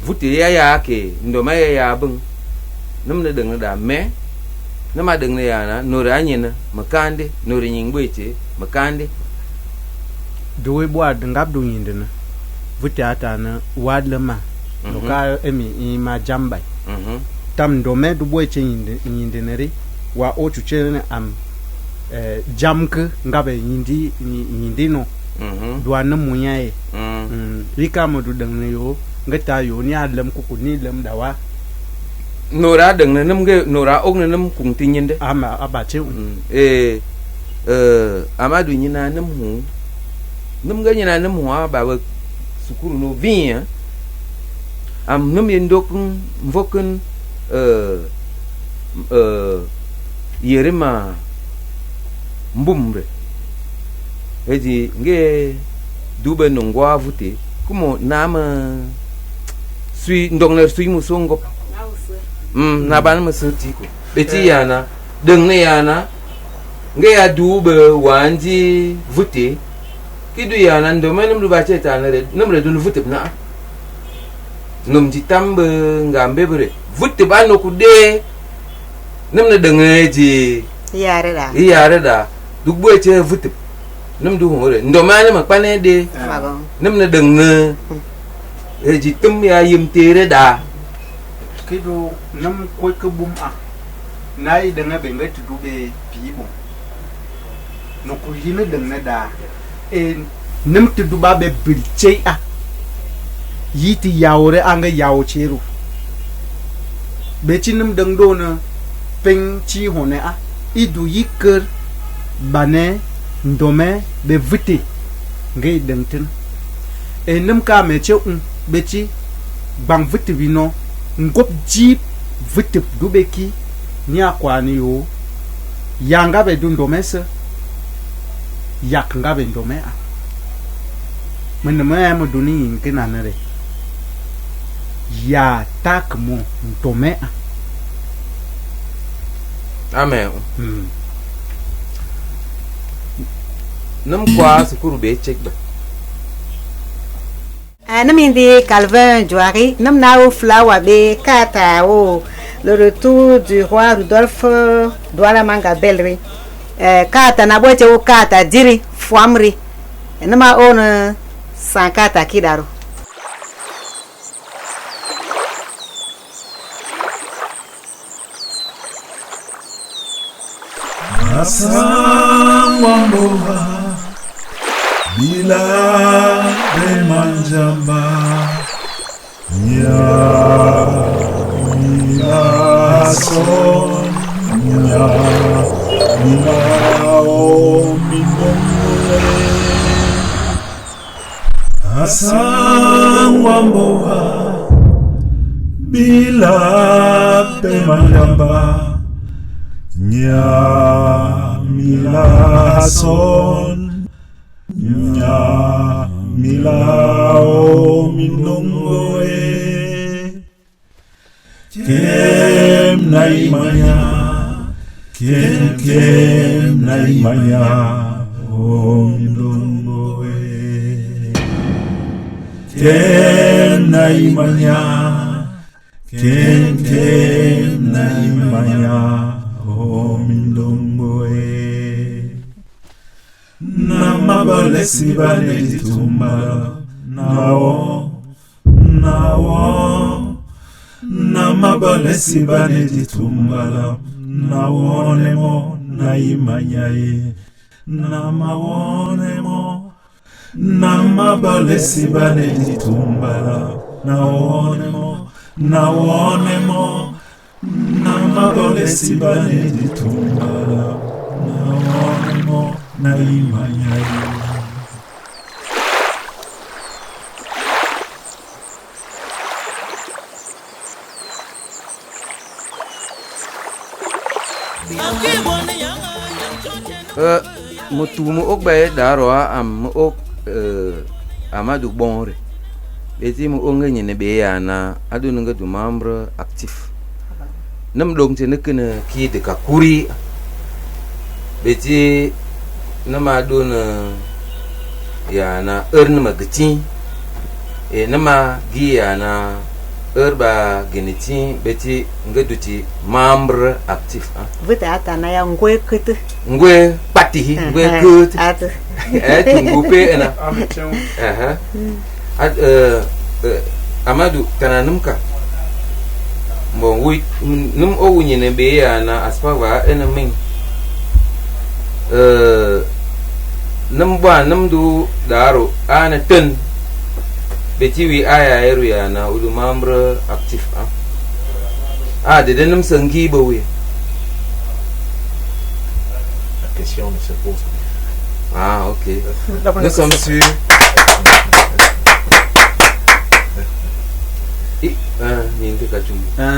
vuti ya ke ndoma ya bung nam na dang da me nama dang ne ya na no ra nyina makande no re nyin bweche makande Dowe boad ngab dun yindena. Vutiata na wadlema. Loka emi ma jambai. Tam dome du boy che yindeneri wa o chuchene am jamke ngabe yindino. Dua na munyae. Rika mo du dang ne yo ngata yo ni adlam ku ni lam dawa. Nora dang na nam ge nora ok na nam kung tinyinde Ama abache. amadu nyina nam hu nam ga nyina nam hu ba ba sukuru no vinha am nam yendokun mvokun yerema mbumre eji nge dube nongwa vute kumo nama sui ndongner sui musongo na ban musuti ko beti yana deng ne yana nge ya dube wanji vute kidu yana ndo menum du bache ta ne numre du vute na num ji tambe ngambe bre vute ba no kude namna deng ji yare da du boche vute num du hore ndo mane makpane de namna deng ne ji tum ya yim tere da Kido nam koy ke bum a nay da nga be ngati dube pibo no ko yina da na da nam ti duba be bilche a yiti yawre anga yawo cheru be ci nam dang do na peng ci hone a idu yiker bane ndome be vite ngay dangtin nam ka me che be ci bang vite vino ngop jeep vite dubeki ni akwani yo yanga be dundomese yak nga be ndome a men me am duni nkina nare ya tak mo ndome a amen nam kwa sukuru be check ba Namindi Calvin Juari, Namnao Flower Be Kata, le retour du roi Rudolphe Douala Manga Bellery. kata na boche u kata diri fuamri nama on sankata kidaro Asangwamboha bila bemanjamba nya son nya o minongo Asangwamboha bila bemanjamba nya milason nya milao minongoe kem naimanya kem naimanya o minongoe kem naimanya kem naimanya o minongoe namabalesi baneditumba nawo namabalesi baneditumbala nawonemo naimanyaye namawonemo namabalesi baneditumbala nawonemo namabalesi baneditumbala nawonemo naimanyaye mutumu ok bay daro am ok amadu bonre beti mu onge nyene be yana adu nga du membre actif nam dong te nekene ki de ka kuri beti nama dun yana erne magati e nama gi yana erba geneti beti nga duti membre actif vita atana ya ngwe kete ngwe pati ngwe kete atu tungupe ena amadu kananumka bon oui num o nyene be ya na aspava ena min num ba num du daro ana ten beti wi aya eru ya na udu membre actif de num sangi bo wi La question ne se pose plus. Ok. Nous sommes sur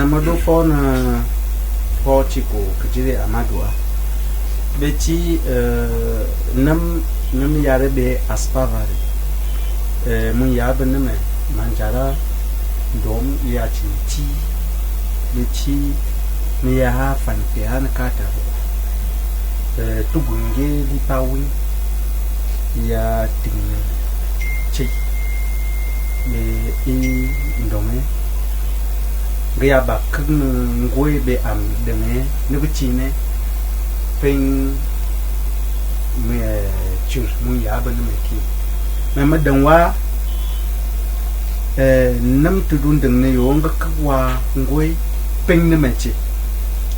Modo phone Portugal kujire amadua beti nam yare be aspavari mun yabe neme manjara dom ya chi beti mi ya ha fan pe han kata tugunge li pawi ya ting chi be ndome gaya ba kun ngwe be am deme ne buchine pen me chur mun ya ba ne ki me madanwa nam tudun deng ne yo nga kwa ngwe pen ne mechi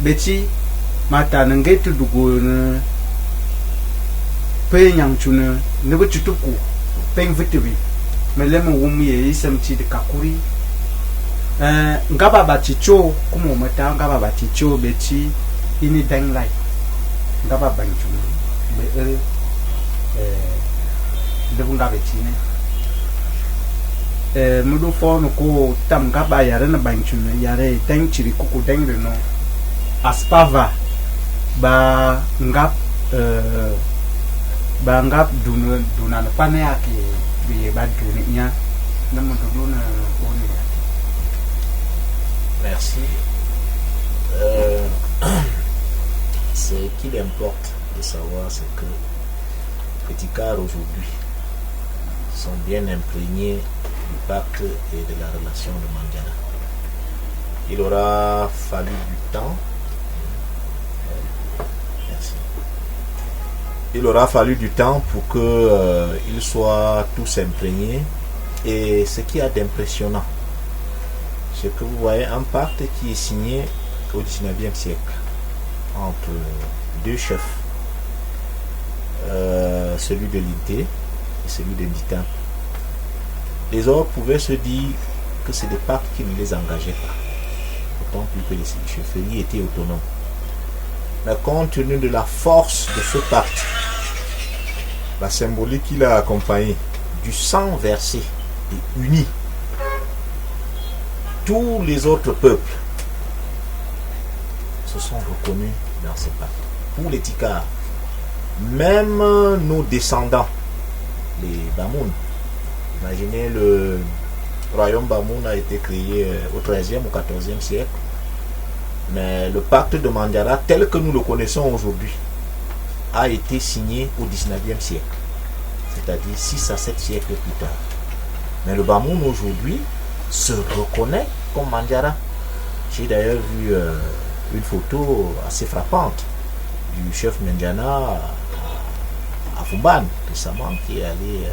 bechi mata nge tudugo ne pe nyang chuna ne bu chutuku pen vitivi melema wumi ye isamchi de kakuri ngaba baticho kumo mata ngaba baticho bechi ini dang lai ngaba banchu be de bunga bechi ne mudu fono ko tam ngaba yare na banchu ne yare dang chiri kuku dang no aspava ba ngap duna na pane yake be ba dunia na mudu duna oni. Merci. Ce qu'il importe de savoir, c'est que Petit Car aujourd'hui sont bien imprégnés du pacte et de la relation de Mandiara. Il aura fallu du temps. Merci. il aura fallu du temps pour que il soit tous imprégnés. Et ce qui a d'impressionnant, c'est que vous voyez un pacte qui est signé au 19e siècle entre deux chefs, celui de l'Inté et celui de Nditan. Les autres pouvaient se dire que c'est des pactes qui ne les engageaient pas, autant plus que les chefferies étaient autonomes. Mais compte tenu de la force de ce pacte, la symbolique qui l'a accompagné, du sang versé et uni, tous les autres peuples se sont reconnus dans ce pacte. Pour les Tikars, même nos descendants, les Bamoun, imaginez, le royaume Bamoun a été créé au 13e ou 14e siècle, mais le pacte de Mandjara tel que nous le connaissons aujourd'hui a été signé au 19e siècle, c'est-à-dire 6 à 7 siècles plus tard. Mais le Bamoun aujourd'hui se reconnaît comme Mandjara. J'ai d'ailleurs vu une photo assez frappante du chef Mendjana à Fumban récemment, qui est allé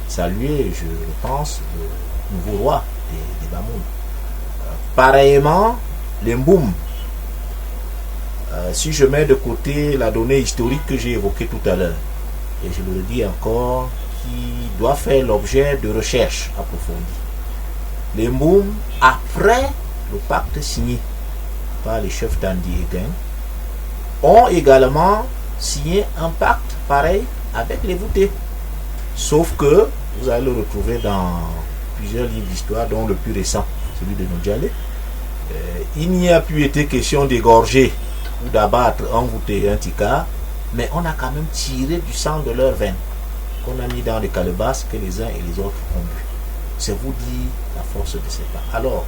saluer, je pense, le nouveau roi des Bamoun. Pareillement, les Mboum, si je mets de côté la donnée historique que j'ai évoquée tout à l'heure, et je le dis encore, qui doit faire l'objet de recherches approfondies. Les Mboum, après le pacte signé par les chefs d'Andi et Gen, ont également signé un pacte pareil avec les Voutés. Sauf que, vous allez le retrouver dans plusieurs livres d'histoire, dont le plus récent, celui de Nodjale, il n'y a plus été question d'égorger ou d'abattre un Vouté et un Tikar, mais on a quand même tiré du sang de leurs veines, qu'on a mis dans les calebasses que les uns et les autres ont bu. C'est vous dire la force de ces pactes. Alors,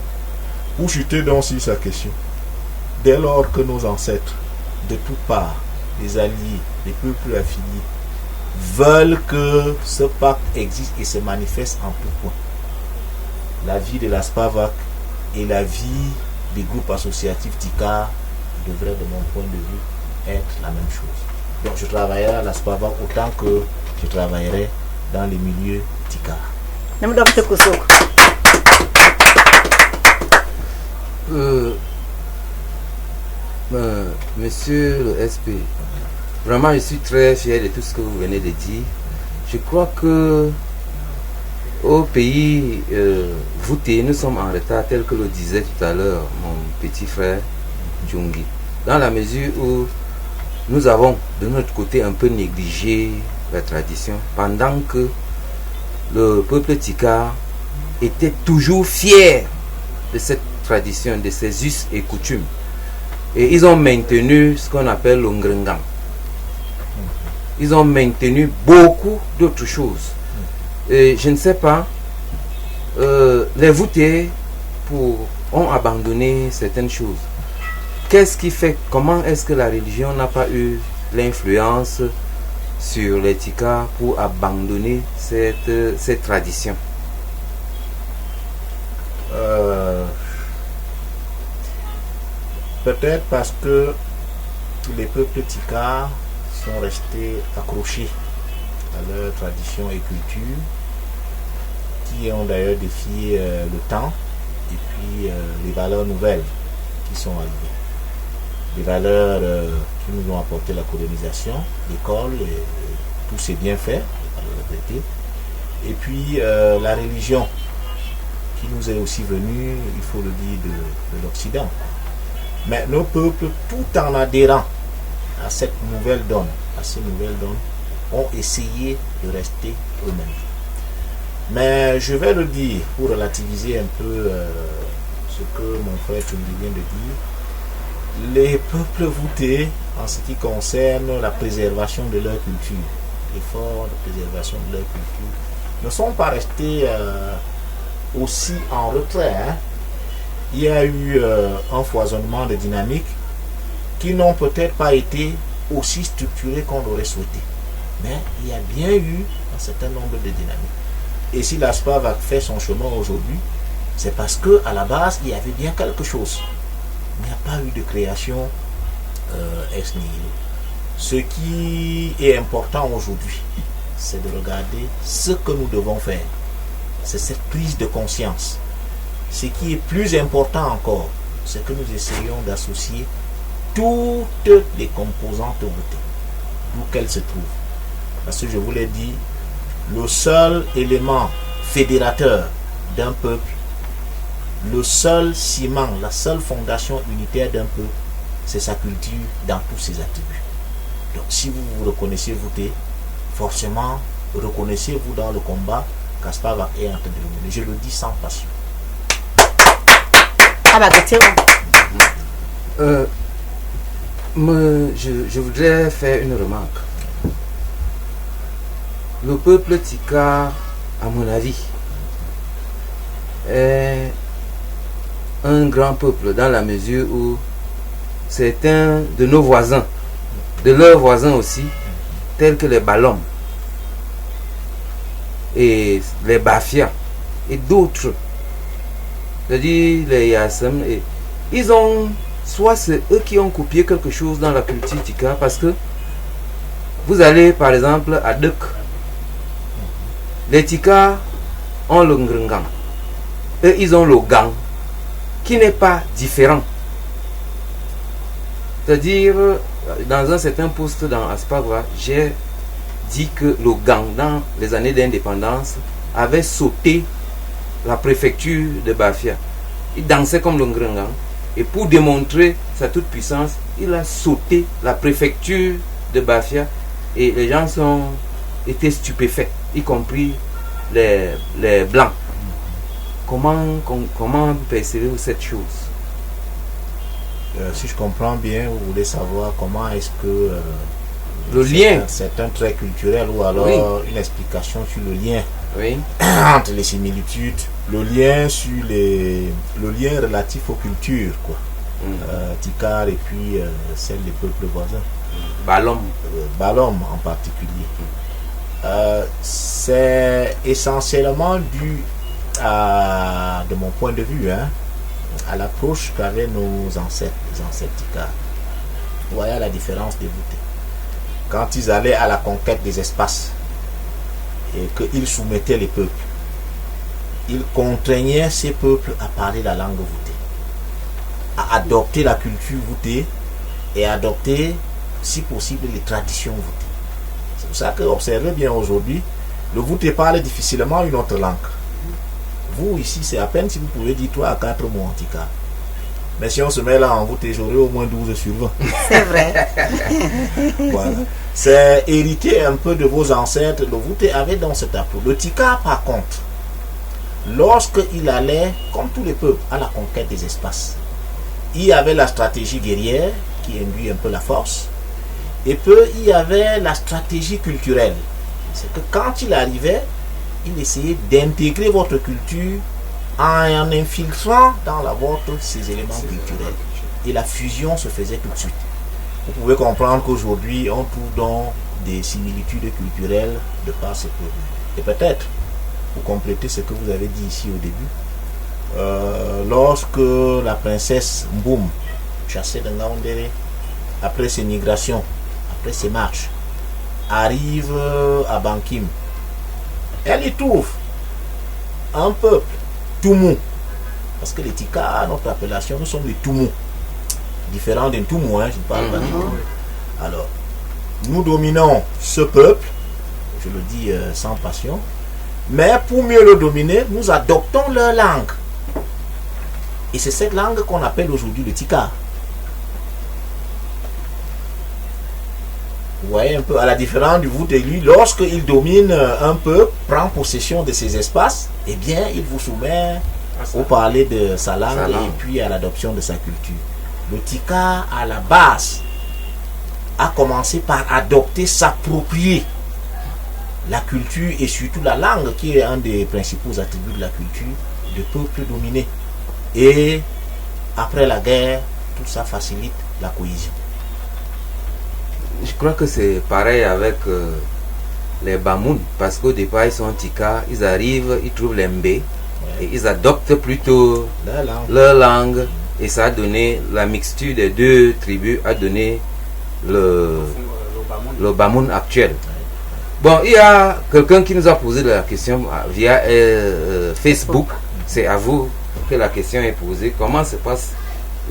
pour chuter donc sur sa question, dès lors que nos ancêtres, de toutes parts, les alliés, les peuples affiliés, veulent que ce pacte existe et se manifeste en tout point, la vie de la SPAVAC et la vie des groupes associatifs Tikar devrait, de mon point de vue, être la même chose. Donc je travaillerai à la SPAVAC autant que je travaillerai dans les milieux Tikar. Monsieur le SP, vraiment je suis très fier de tout ce que vous venez de dire. Je crois que au pays Vouté, nous sommes en retard, tel que le disait tout à l'heure mon petit frère Djungi, dans la mesure où nous avons de notre côté un peu négligé la tradition, pendant que le peuple Tikar était toujours fier de cette tradition, de ses us et coutumes. Et ils ont maintenu ce qu'on appelle le Ngrengang. Ils ont maintenu beaucoup d'autres choses. Et je ne sais pas, les Voutés ont abandonné certaines choses. Qu'est-ce qui fait, comment est-ce que la religion n'a pas eu l'influence sur les Tikars pour abandonner cette tradition? Peut-être parce que les peuples Tikar sont restés accrochés à leur tradition et culture, qui ont d'ailleurs défié le temps et puis les valeurs nouvelles qui sont arrivées. Les valeurs qui nous ont apporté la colonisation, l'école, et tous ces bienfaits, à le répéter, et puis la religion qui nous est aussi venue, il faut le dire, de l'Occident. Mais nos peuples, tout en adhérant à cette nouvelle donne, ont essayé de rester eux-mêmes. Mais je vais le dire pour relativiser un peu ce que mon frère Tchumbi vient de dire. Les peuples Voutés, en ce qui concerne la préservation de leur culture, l'effort de préservation de leur culture, ne sont pas restés aussi en retrait. Il y a eu un foisonnement de dynamiques qui n'ont peut-être pas été aussi structurées qu'on l'aurait souhaité. Mais il y a bien eu un certain nombre de dynamiques. Et si la SPAVAC fait son chemin aujourd'hui, c'est parce qu'à la base, il y avait bien quelque chose. Il n'y a pas eu de création ex nihilo. Ce qui est important aujourd'hui, c'est de regarder ce que nous devons faire. C'est cette prise de conscience. Ce qui est plus important encore, c'est que nous essayons d'associer toutes les composantes votées, d'où qu'elles se trouvent. Parce que je vous l'ai dit, le seul élément fédérateur d'un peuple, le seul ciment, la seule fondation unitaire d'un peuple, c'est sa culture dans tous ses attributs. Donc si vous vous reconnaissez voter, forcément reconnaissez-vous dans le combat qu'Aspar est en train de mener. Je le dis sans passion. Je voudrais faire une remarque. Le peuple Tika, à mon avis, est un grand peuple dans la mesure où certains de nos voisins, de leurs voisins aussi, tels que les Balom et les Bafia et d'autres, c'est-à-dire les Yassam, ils ont, soit c'est eux qui ont copié quelque chose dans la culture Tika, parce que vous allez par exemple à Dek, les Tika ont le Ngrengang, eux ils ont le Gang, qui n'est pas différent. C'est-à-dire, dans un certain poste dans Aspagwa, j'ai dit que le Gang, dans les années d'indépendance, avait sauté la préfecture de Bafia. Il dansait comme le Ngrengang. Et pour démontrer sa toute puissance, il a sauté la préfecture de Bafia. Et les gens ont été stupéfaits, y compris les Blancs. Comment percevez-vous cette chose? Si je comprends bien, vous voulez savoir comment est-ce que le lien, c'est un trait culturel ou alors une explication sur le lien entre les similitudes, le lien relatif aux cultures, quoi. Tikar et puis celle des peuples voisins. Balom en particulier. C'est essentiellement dû à, de mon point de vue, à l'approche qu'avaient nos ancêtres, les ancêtres Tikar. Vous voyez la différence des voûtés. Quand ils allaient à la conquête des espaces et qu'ils soumettaient les peuples, ils contraignaient ces peuples à parler la langue voûtée, à adopter la culture voûtée et à adopter, si possible, les traditions voûtées. C'est pour ça que, observez bien aujourd'hui, le voûté parle difficilement une autre langue. Vous, ici, c'est à peine si vous pouvez dire 3 à 4 mots en Tika. Mais si on se met là en voûté, j'aurai au moins 12 sur 20. C'est vrai. Voilà. C'est hérité un peu de vos ancêtres. Le voûté avait donc cet approche. Le Tika, par contre, lorsqu'il allait, comme tous les peuples, à la conquête des espaces, il y avait la stratégie guerrière qui induit un peu la force. Et puis, il y avait la stratégie culturelle. C'est que quand il arrivait, il essayait d'intégrer votre culture en infiltrant dans la vôtre ces éléments culturels. Et la fusion se faisait tout de suite. Vous pouvez comprendre qu'aujourd'hui, on trouve donc des similitudes culturelles de par ce peuple. Et peut-être, pour compléter ce que vous avez dit ici au début, lorsque la princesse Mboum, chassée de Ngaoundéré, après ses migrations, après ses marches, arrive à Bankim, elle y trouve un peuple Toumou, parce que les Tika, notre appellation, nous sommes les Toumou, différents d'un Toumou, je ne parle pas du Toumou. Alors, nous dominons ce peuple, je le dis sans passion, mais pour mieux le dominer, nous adoptons leur langue. Et c'est cette langue qu'on appelle aujourd'hui le Tika. Vous voyez un peu, à la différence du voûté, lui, lorsqu'il domine un peu, prend possession de ses espaces, eh bien, il vous soumet au parler de sa langue et puis à l'adoption de sa culture. Le Tika, à la base, a commencé par adopter, s'approprier la culture et surtout la langue, qui est un des principaux attributs de la culture, de peuple dominé. Et après la guerre, tout ça facilite la cohésion. Je crois que c'est pareil avec les Bamoun, parce qu'au départ ils sont Tika, ils arrivent, ils trouvent l'Mbé, et ils adoptent plutôt leur langue, et ça a donné la mixture des deux tribus, a donné le le Bamoun actuel. Bon, il y a quelqu'un qui nous a posé la question via Facebook. C'est à vous que la question est posée. Comment se passe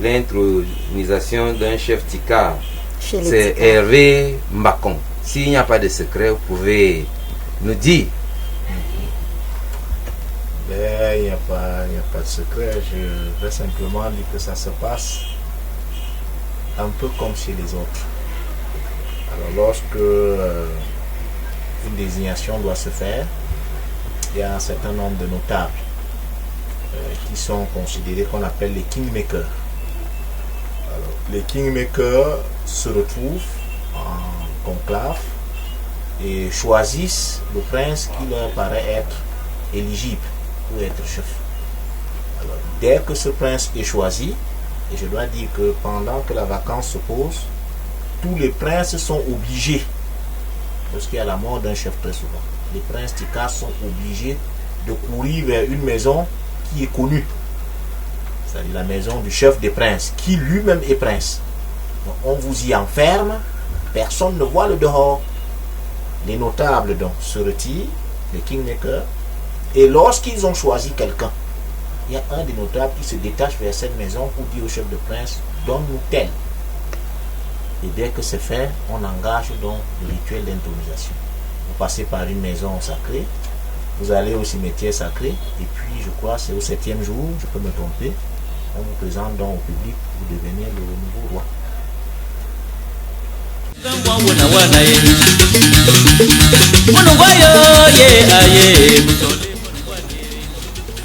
l'intronisation d'un chef Tika? C'est Hervé Mbakon. S'il n'y a pas de secret, vous pouvez nous dire. Il n'y a pas de secret. Je vais simplement dire que ça se passe un peu comme chez les autres. Alors lorsque une désignation doit se faire, il y a un certain nombre de notables qui sont considérés qu'on appelle les kingmakers. Alors, les kingmakers se retrouvent en conclave et choisissent le prince qui leur paraît être éligible pour être chef. Alors, dès que ce prince est choisi, et je dois dire que pendant que la vacance se pose, tous les princes sont obligés, lorsqu'il y a la mort d'un chef très souvent, les princes Tika sont obligés de courir vers une maison qui est connue, c'est-à-dire la maison du chef des princes, qui lui-même est prince. Donc, on vous y enferme, personne ne voit le dehors. Les notables donc se retirent, les kingmakers, et lorsqu'ils ont choisi quelqu'un, il y a un des notables qui se détache vers cette maison pour dire au chef de prince, donne-nous tel. Et dès que c'est fait, on engage donc le rituel d'intronisation. Vous passez par une maison sacrée, vous allez au cimetière sacré, et puis je crois c'est au 7e jour, je peux me tromper, on vous présente donc au public, vous devenez le nouveau roi.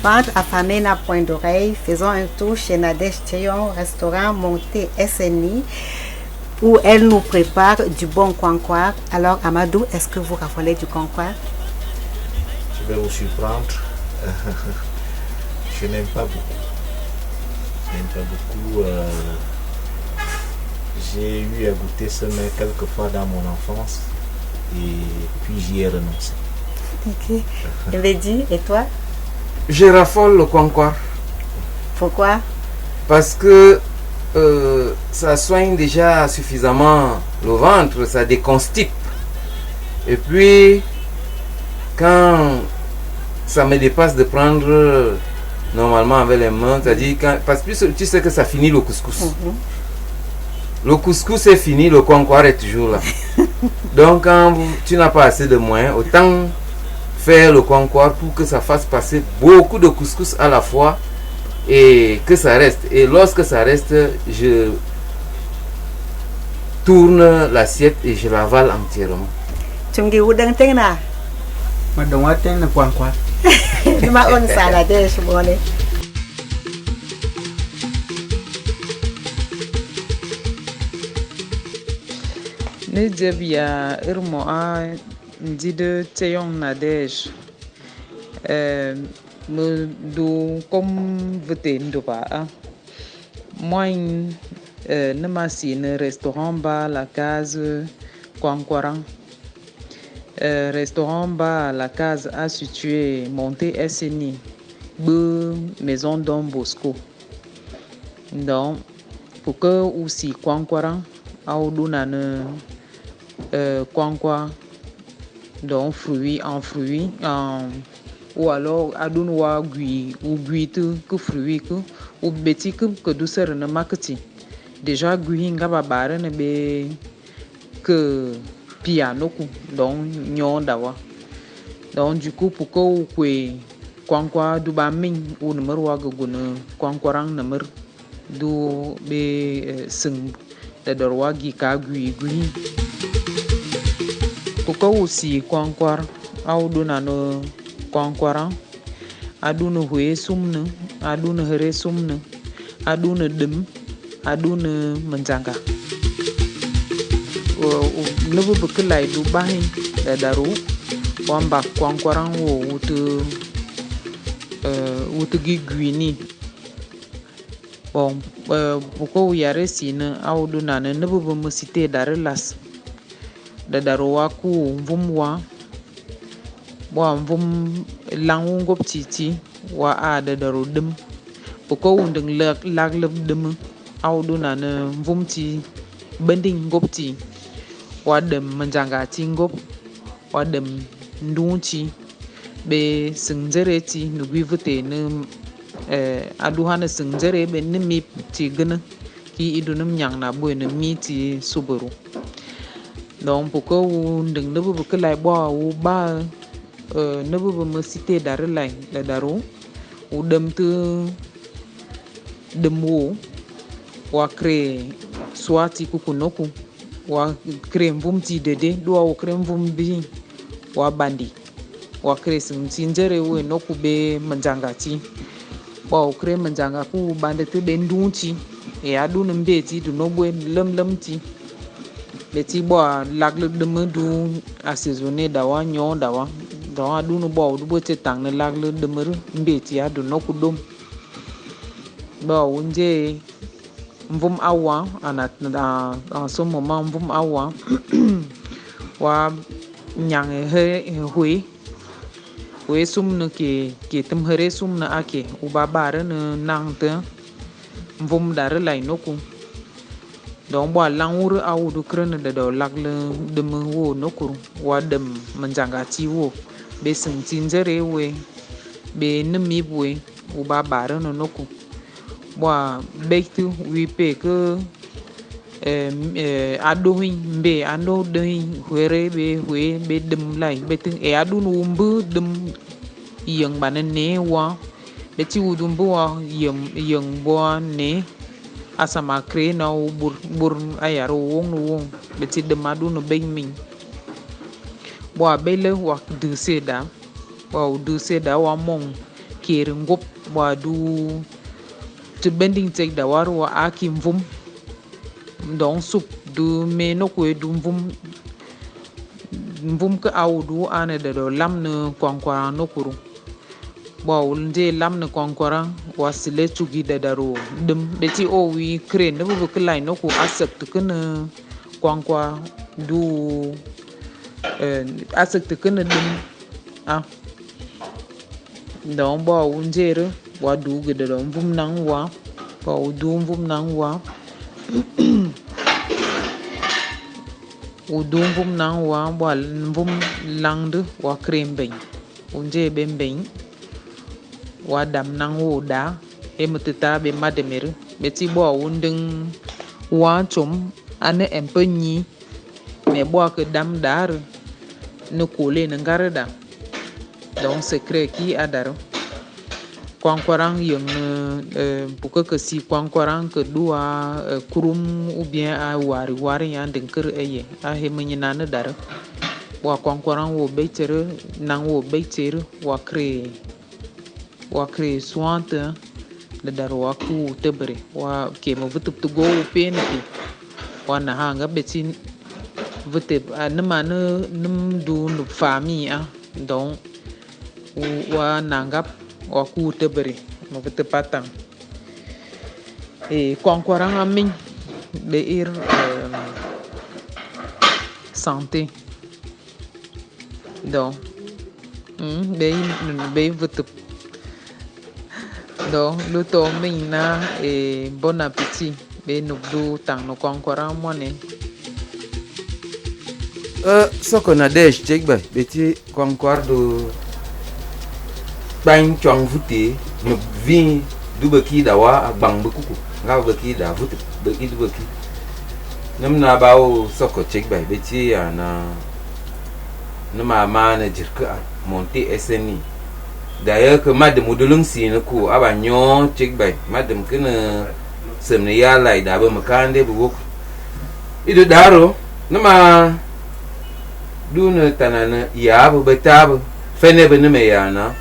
Ventre affamé n'a point d'oreille, faisons un tour chez Nadège Tcheyon, restaurant Monté SNI, où elle nous prépare du bon kwankwa. Alors Amadou, est-ce que vous raffolez du kwankwa? Je vais vous surprendre. Je n'aime pas beaucoup. J'ai eu à goûter ce mets quelques fois dans mon enfance et puis j'y ai renoncé. Ok. Vedi, et toi? Je raffole le kwankwa. Pourquoi? Parce que ça soigne déjà suffisamment le ventre, ça déconstipe. Et puis, quand ça me dépasse de prendre normalement avec les mains, c'est-à-dire parce que tu sais que ça finit le couscous. Le couscous est fini, le kwankwa est toujours là. Donc quand tu n'as pas assez de moyens, autant faire le kwankwa pour que ça fasse passer beaucoup de couscous à la fois et que ça reste. Et lorsque ça reste, je tourne l'assiette et je l'avale entièrement. Tu me dis où dans tes na? Madame Waten ne kwankwa. Tu m'as on salade, je voulais. Ne debia irmo a ndide Tcheyon Nadège. Me do comme voter ndoba. Moi ne m'assis ne restaurant bas la case Kwankwaran. Restaurant bas la case a situé Monté SNI, maison Don Bosco. Donc pour que aussi Kwankwaran a ne kwankwa donc fruits ou alors adun wa gui ou guitu que fruits que ou beti que douceur ne makati déjà gui ngaba bare ne be que piano ku donc nyon dawa donc du coup pour que ou kwe kwankwa du ba min ou ne merwa gune kwankwarang ne mer du be sing de dorwa gi ka gui Pourquoi aussi kwankwar auduna no kwankwaran aduna huye sumne aduna here sumne aduna dem aduna manjanga nubu bukulai du bahin da daru wamba kwankwaran wo wutu giguini bon pourquoi yare sine auduna no nubu bumusite darelas da darowa ku mvumwa wa mvum langu ngop titi wa a da daro dim poko wunding laglab dim awdu na mvum ti bending ngop ti wa dem manjanga tingop wa dem ndunchi be singzere ti nugui vote ne aduhana singzere be ne mi ti gana ki idunum nyang na boy ne mi ti subaru donc pour que wu ndeng ne bu ke lay bo wu ba ne bu me cité dar lay la daru wu dem te dem wo wa créer soit ti kukunoku wa créer mvum ti dede do wa créer mvum bi wa bandi wa créer sinjere we noku be manjanga ti wa créer manjanga ku bande te be ndunti e adu nembe ti du no bwe lem ti be ti bo lagle de medu assaisonné da wa nyon da wa du no bo du bo te tang ne lagle de mer mbe ti adu noku dom bo unje mvum awa ana en ce moment mvum awa wa nyang hui sum ne ke tem here sum na ake u babare ne nang te mvum dar lai noku donc bo lang ur au du krene de do lagle de me wo noku wa dem manjanga ti wo be sing tinjere we be ne mi we u babare no noku bo bektu wi pe ke adohin mbe ando dohin huere be dem lai be tin e adu no mbu dem yang banane wa be ti udum bo yang bo ne asama kre na bur ayaro wong be ti dem adu no be min bo be le wa du seda wa mong kir ngop bo adu to bending take da waru wa akim vum donc sup du me no ko du mvum ka awdu ane de do lamne konkora no kuru bo nde lamne konkora wasile chugi de daro dem beti o wi kre ne bu klai no ko accept kana konkwa du accept kana dem donc bo unjere wa du ge de do mvum nang wa bo du mvum nang wa udum vum nang wa wal vum langde wa krem ben unje ben wa dam nang wo da e mutita be mademer be ti bo undeng wa chom ane empenyi me bo ke dam dar ne kole ne garda donc secret ki adaro kwankwarang yung pour que si kwankwarang que dua kurum ou bien a wari yan denker eye a hemenyina ne dar wa kwankwarang wo beitere nang wo beitere wa créer sointe le dar wa ku tebre wa ke mo vutup to go penki wa na hanga betin vutep anema ne num du no famille donc wa nangap wa ku tebre mo vete patang e kwankwarang amin be ir santé donc be vete donc le to mina e bon appétit be nubdu tang no kwankwarang mone soko na desh jegba beti kwankwar do bang chong vuti no vi du baki da wa bang buku nga baki da vuti baki du baki nam na bawo soko check by beti ana na ma na jirka monti SNI da ya ka madam udulung si na ku abanyo check by madam kana semne ya lai da ba makande bu ido daro na ma du na tanana ya bu betab fene be me ya na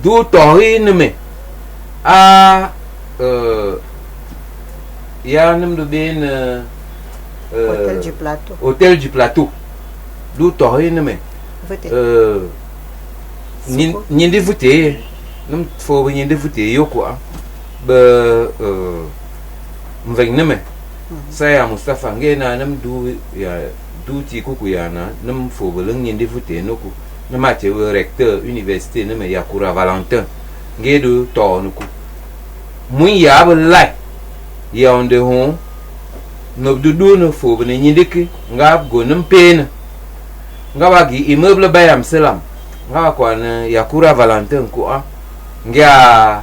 du tohi neme ya nem do ben Hôtel du Plateau du tohi neme nyinde vote nem fo nyinde vote yoko be mveng neme saya Mustafa ngena nem du ya du ti kuku ya na nem fo beleng nyinde vote noku na mate recteur université ne me yakura Valentin ngedu to nuku mun ya bulai ya onde hon nob dudu no fo bene nyindiki nga go nmpena nga wagi immeuble bayam selam nga kwa na yakura valentin ko a ngia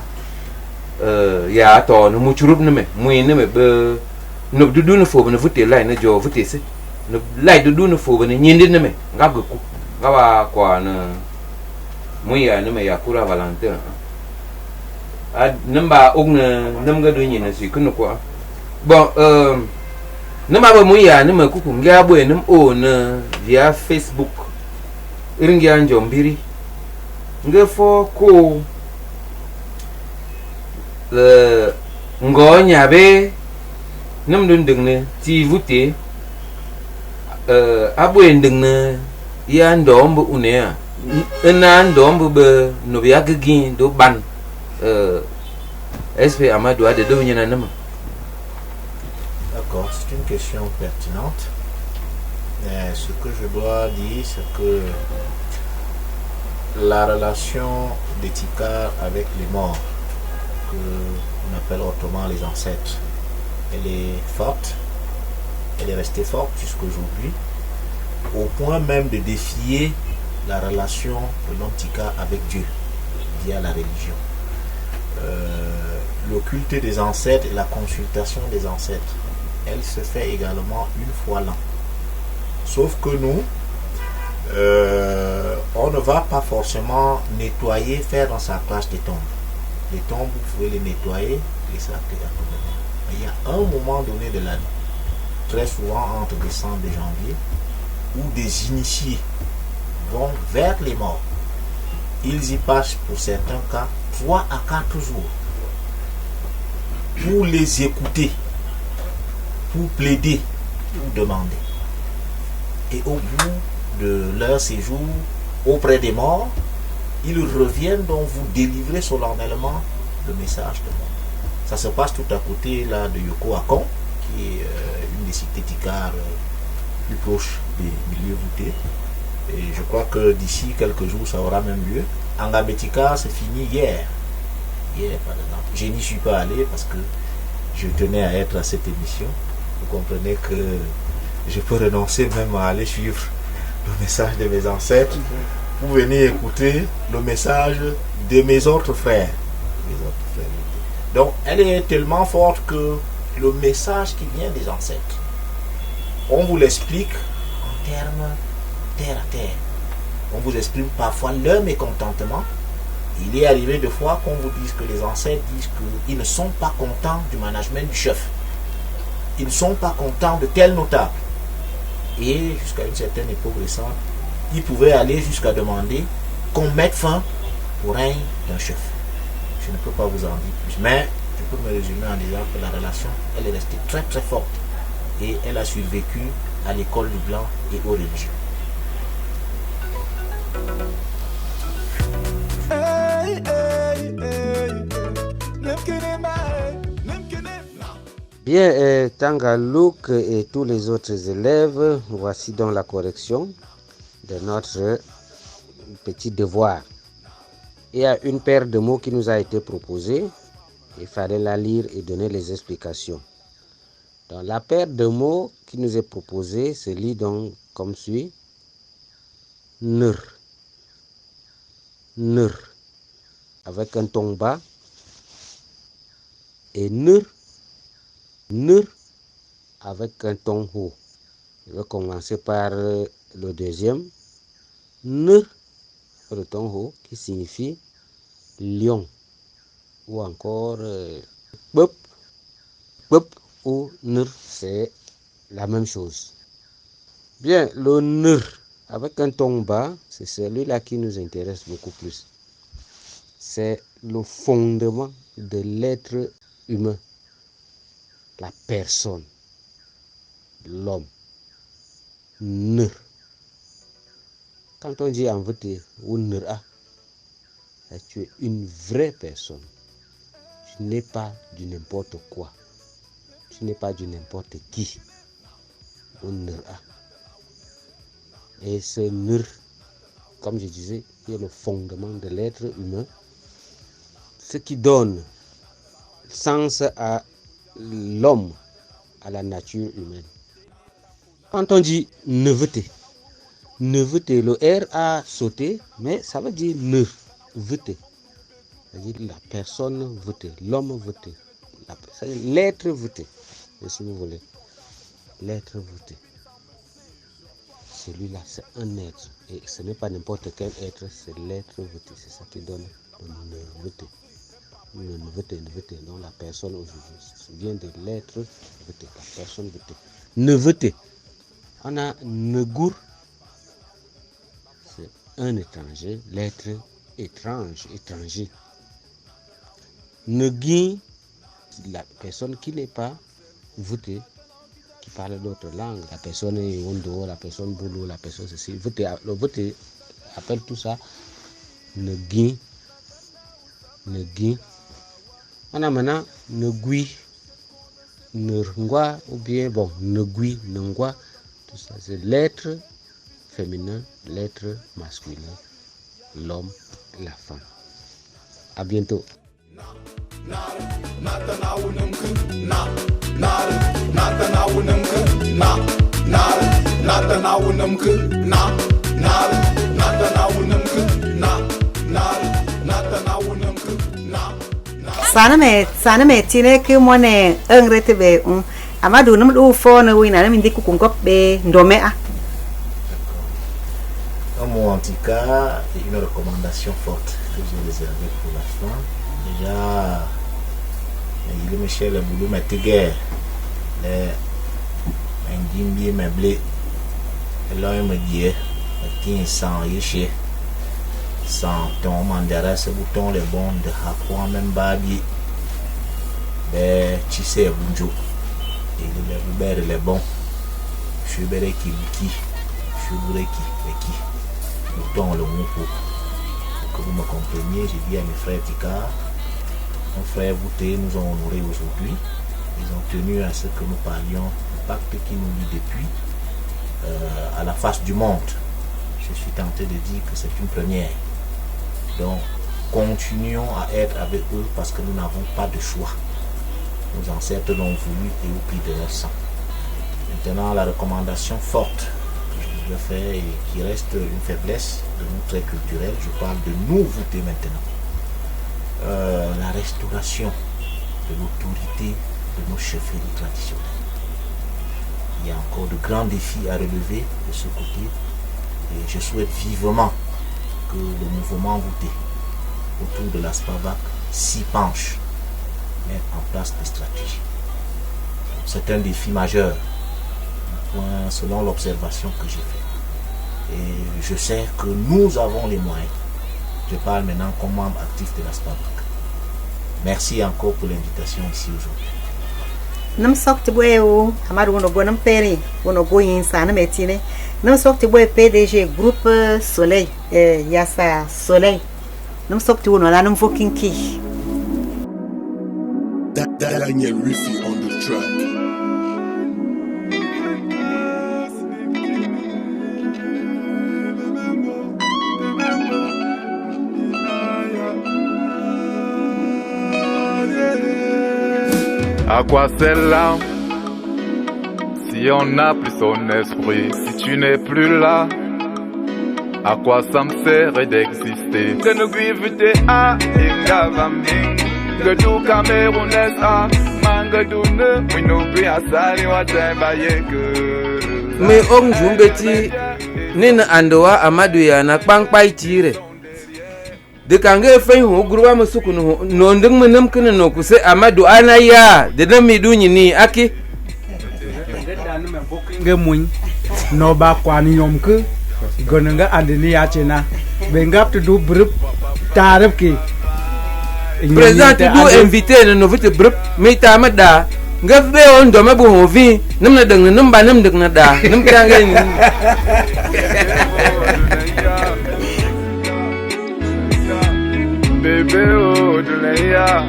ya to no muchurub neme muine me be nob dudu no fo bene vuti lai na jo vuti se no lai dudu no fo bene nyindi neme nga go ku nga wa kwa na muya neme yakura valentin a namba ogna namga do nyina si kuno ko bon nama ba muya neme kuku ngia bo enem o na via Facebook iringia njombiri ngefo ko ngonya be namdun dingne ti vuti abo endingne ya ndombo unea ena ndombo be no biya gigin do ban SP Amadou a de do nyina nama. D'accord, c'est une question pertinente. Ce que je dois dire, c'est que la relation des Tikar avec les morts, que on appelle autrement les ancêtres, elle est forte, elle est restée forte jusqu'aujourd'hui, au point même de défier la relation de l'homme Tikar avec Dieu, via la religion. Le culte des ancêtres et la consultation des ancêtres, elle se fait également une fois l'an. Sauf que nous, on ne va pas forcément nettoyer, faire dans sa place des tombes. Les tombes, vous pouvez les nettoyer, les sacrer à tout moment. Mais il y a un moment donné de l'année, très souvent entre décembre et janvier, où des initiés vont vers les morts. Ils y passent pour certains cas 3 à 4 jours pour les écouter, pour plaider, pour demander. Et au bout de leur séjour auprès des morts, ils reviennent donc vous délivrer solennellement le message de mort. Ça se passe tout à côté là de Yoko Akon, qui est une des cités Tikar plus proches des milieux voûtés. Et je crois que d'ici quelques jours, ça aura même lieu. Angabetika, c'est fini hier. Hier, par exemple. Je n'y suis pas allé parce que je tenais à être à cette émission. Vous comprenez que je peux renoncer même à aller suivre le message de mes ancêtres pour venir écouter le message de mes autres frères. Donc, elle est tellement forte que le message qui vient des ancêtres, on vous l'explique en termes terre à terre. On vous exprime parfois leur mécontentement. Il est arrivé de fois qu'on vous dise que les ancêtres disent qu'ils ne sont pas contents du management du chef. Ils ne sont pas contents de tel notable. Et jusqu'à une certaine époque récente, ils pouvaient aller jusqu'à demander qu'on mette fin au règne d'un chef. Je ne peux pas vous en dire plus, mais je peux me résumer en disant que la relation, elle est restée très très forte et elle a survécu à l'école du blanc et aux religions. Bien, Tangalouk et tous les autres élèves, voici donc la correction de notre petit devoir. Il y a une paire de mots qui nous a été proposée. Il fallait la lire et donner les explications. Dans la paire de mots qui nous est proposée se lit donc comme suit. Nur. Nur. Avec un ton bas. Et nur. Nur. Avec un ton haut. Je vais commencer par le deuxième. Nur. Le ton haut qui signifie lion. Ou encore bop. Bop ou nur, c'est la même chose. Bien, le nur avec un ton bas, c'est celui-là qui nous intéresse beaucoup plus. C'est le fondement de l'être humain, la personne, l'homme. Nur. Quand on dit en vérité, ou nur a, tu es une vraie personne. Tu n'es pas du n'importe quoi. Tu n'es pas du n'importe qui. Nur a. Et ce nur, comme je disais, est le fondement de l'être humain. Ce qui donne sens à l'homme, à la nature humaine. Quand on dit neveuté, le R a sauté, mais ça veut dire neveuté. C'est-à-dire la personne votée, l'homme voté, l'être voté, si vous voulez. L'être voté. Celui-là, c'est un être. Et ce n'est pas n'importe quel être, c'est l'être voté. C'est ça qui donne le neveuté. Le neveuté. Donc la personne aujourd'hui vient de l'être voté, la personne votée. Neveuté. On a Negour, c'est un étranger, l'être étranger. Negui, la personne qui n'est pas votée, qui parle d'autres langues, la personne Ondo, la personne Boulou, la personne ceci. Le voté appelle tout ça Negui. On a maintenant Negui, Nerngwa, ou bien bon, Negui, Nengwa, tout ça c'est l'être féminin, l'être masculin, l'homme, la femme. À bientôt. Sana me tine que mone rete be amadu num du fo na wina na mindi ku kungop be ndome a. En tout cas, une recommandation forte que j'ai réservée pour la fin. Déjà, il est Michel Boulou Meteguer, les Ngimbi Meblé, l'homme me dit, qui sans yéché, sans ton mandara, ce bouton, les bons de Hakwa, même Babi, tu sais, Bunjo, et les bons, je suis Bereki, je suis Bureki, qui. Bouton le mot pour que vous me compreniez. J'ai dit à mes frères Tika, mon frère Bouté nous ont honorés aujourd'hui. Ils ont tenu à ce que nous parlions du pacte qui nous lie depuis à la face du monde. Je suis tenté de dire que c'est une première. Donc continuons à être avec eux parce que nous n'avons pas de choix. Nos ancêtres l'ont voulu et au prix de leur sang. Maintenant la recommandation forte de faire et qui reste une faiblesse de nous très culturelle, je parle de nouveauté maintenant. La restauration de l'autorité de nos chefferies traditionnelles. Il y a encore de grands défis à relever de ce côté et je souhaite vivement que le mouvement voté autour de la SPAVAC s'y penche, mette en place des stratégies. C'est un défi majeur selon l'observation que j'ai faite. Et je sais que nous avons les moyens. Je parle maintenant comme membre actif de la SPAVAC. Merci encore pour l'invitation ici aujourd'hui. Nam sokti boy o amaru no bonam peri wono boyin sa na metine nam sokti boy PDG groupe Soleil Yassa Soleil nam sokti wono la nam fokinki Daniel Riffy on the track. À quoi celle-là? Si on n'a plus son esprit, si tu n'es plus là, à quoi ça me sert d'exister? Que nous vivons à Ingavaming, que tout Cameroun est à Mangadoune, oui nous puis à Sali wa Tembaye que. Mais on jumbeti, nina andoa amadu ya na kpangpai tire. De kange fen ho gruwa musuku no nding menam kana no kuse amadu anaya de nami dunyi ni aki nge muny no ba kwani nyom ke gonanga andini ya chena bengap to do brup tarep ki présent du invité no vite brup mi tamada ngaf be on do mabu ho vi nam na dang nam ba nam dak na da nam kange ni Bébé oh Dunaya,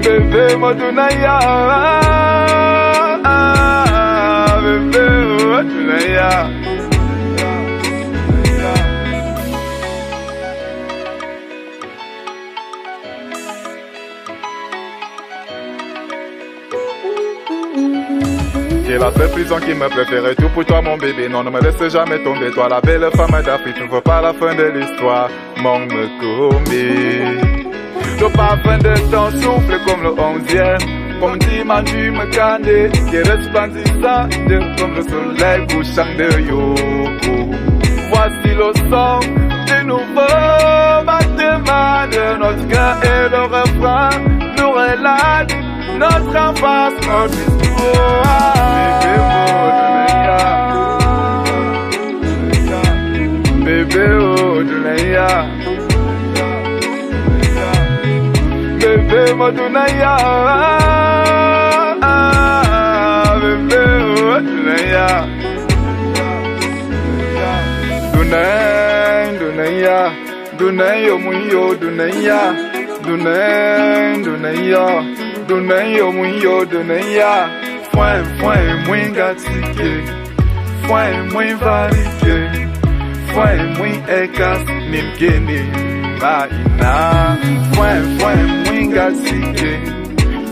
bébé mo Dunaya, bébé oh Dunaya. T'es la seule prison qui me préfère, tout pour toi mon bébé. Non, ne me laisse jamais tomber, toi la belle femme d'Afrique. Tu ne veux pas la fin de l'histoire, mon me commet. Le parfum de ton souffle comme le 11e, comme diamant du me candé, qui est resplendissant comme le soleil couchant de Yoko. Voici le son du nouveau battement de notre cœur et le refrain nous relate notre enfance, notre histoire. Bébé Oduneya, bébé Oduneya, bébé Oduneya, Duneya, Duneya, Muyo, Duneya, Duneya, Duneya, Muyo, Duneya, Foin, moins gatike, foin, moins varique, foin, moins écasse, nimgeni, maïna, foin, moins gatike,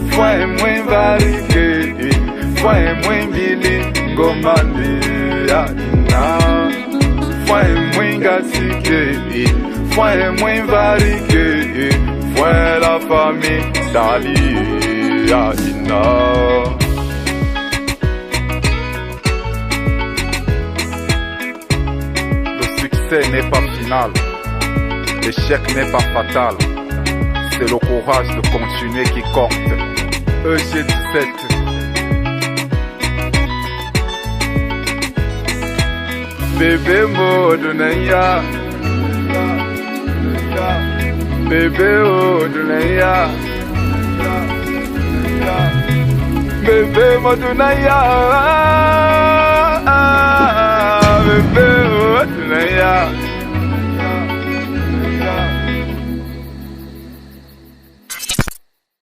foin, moins varique, foin, moins bili, gomali, yaina. Foin moins gatike, foin moins varique, foin la famille d'Ali Yaina. Le succès n'est pas final, l'échec n'est pas fatal, c'est le courage de continuer qui compte. EG17. Bébé Oduneya, bébé Oduneya, bébé Oduneya, bébé Oduneya.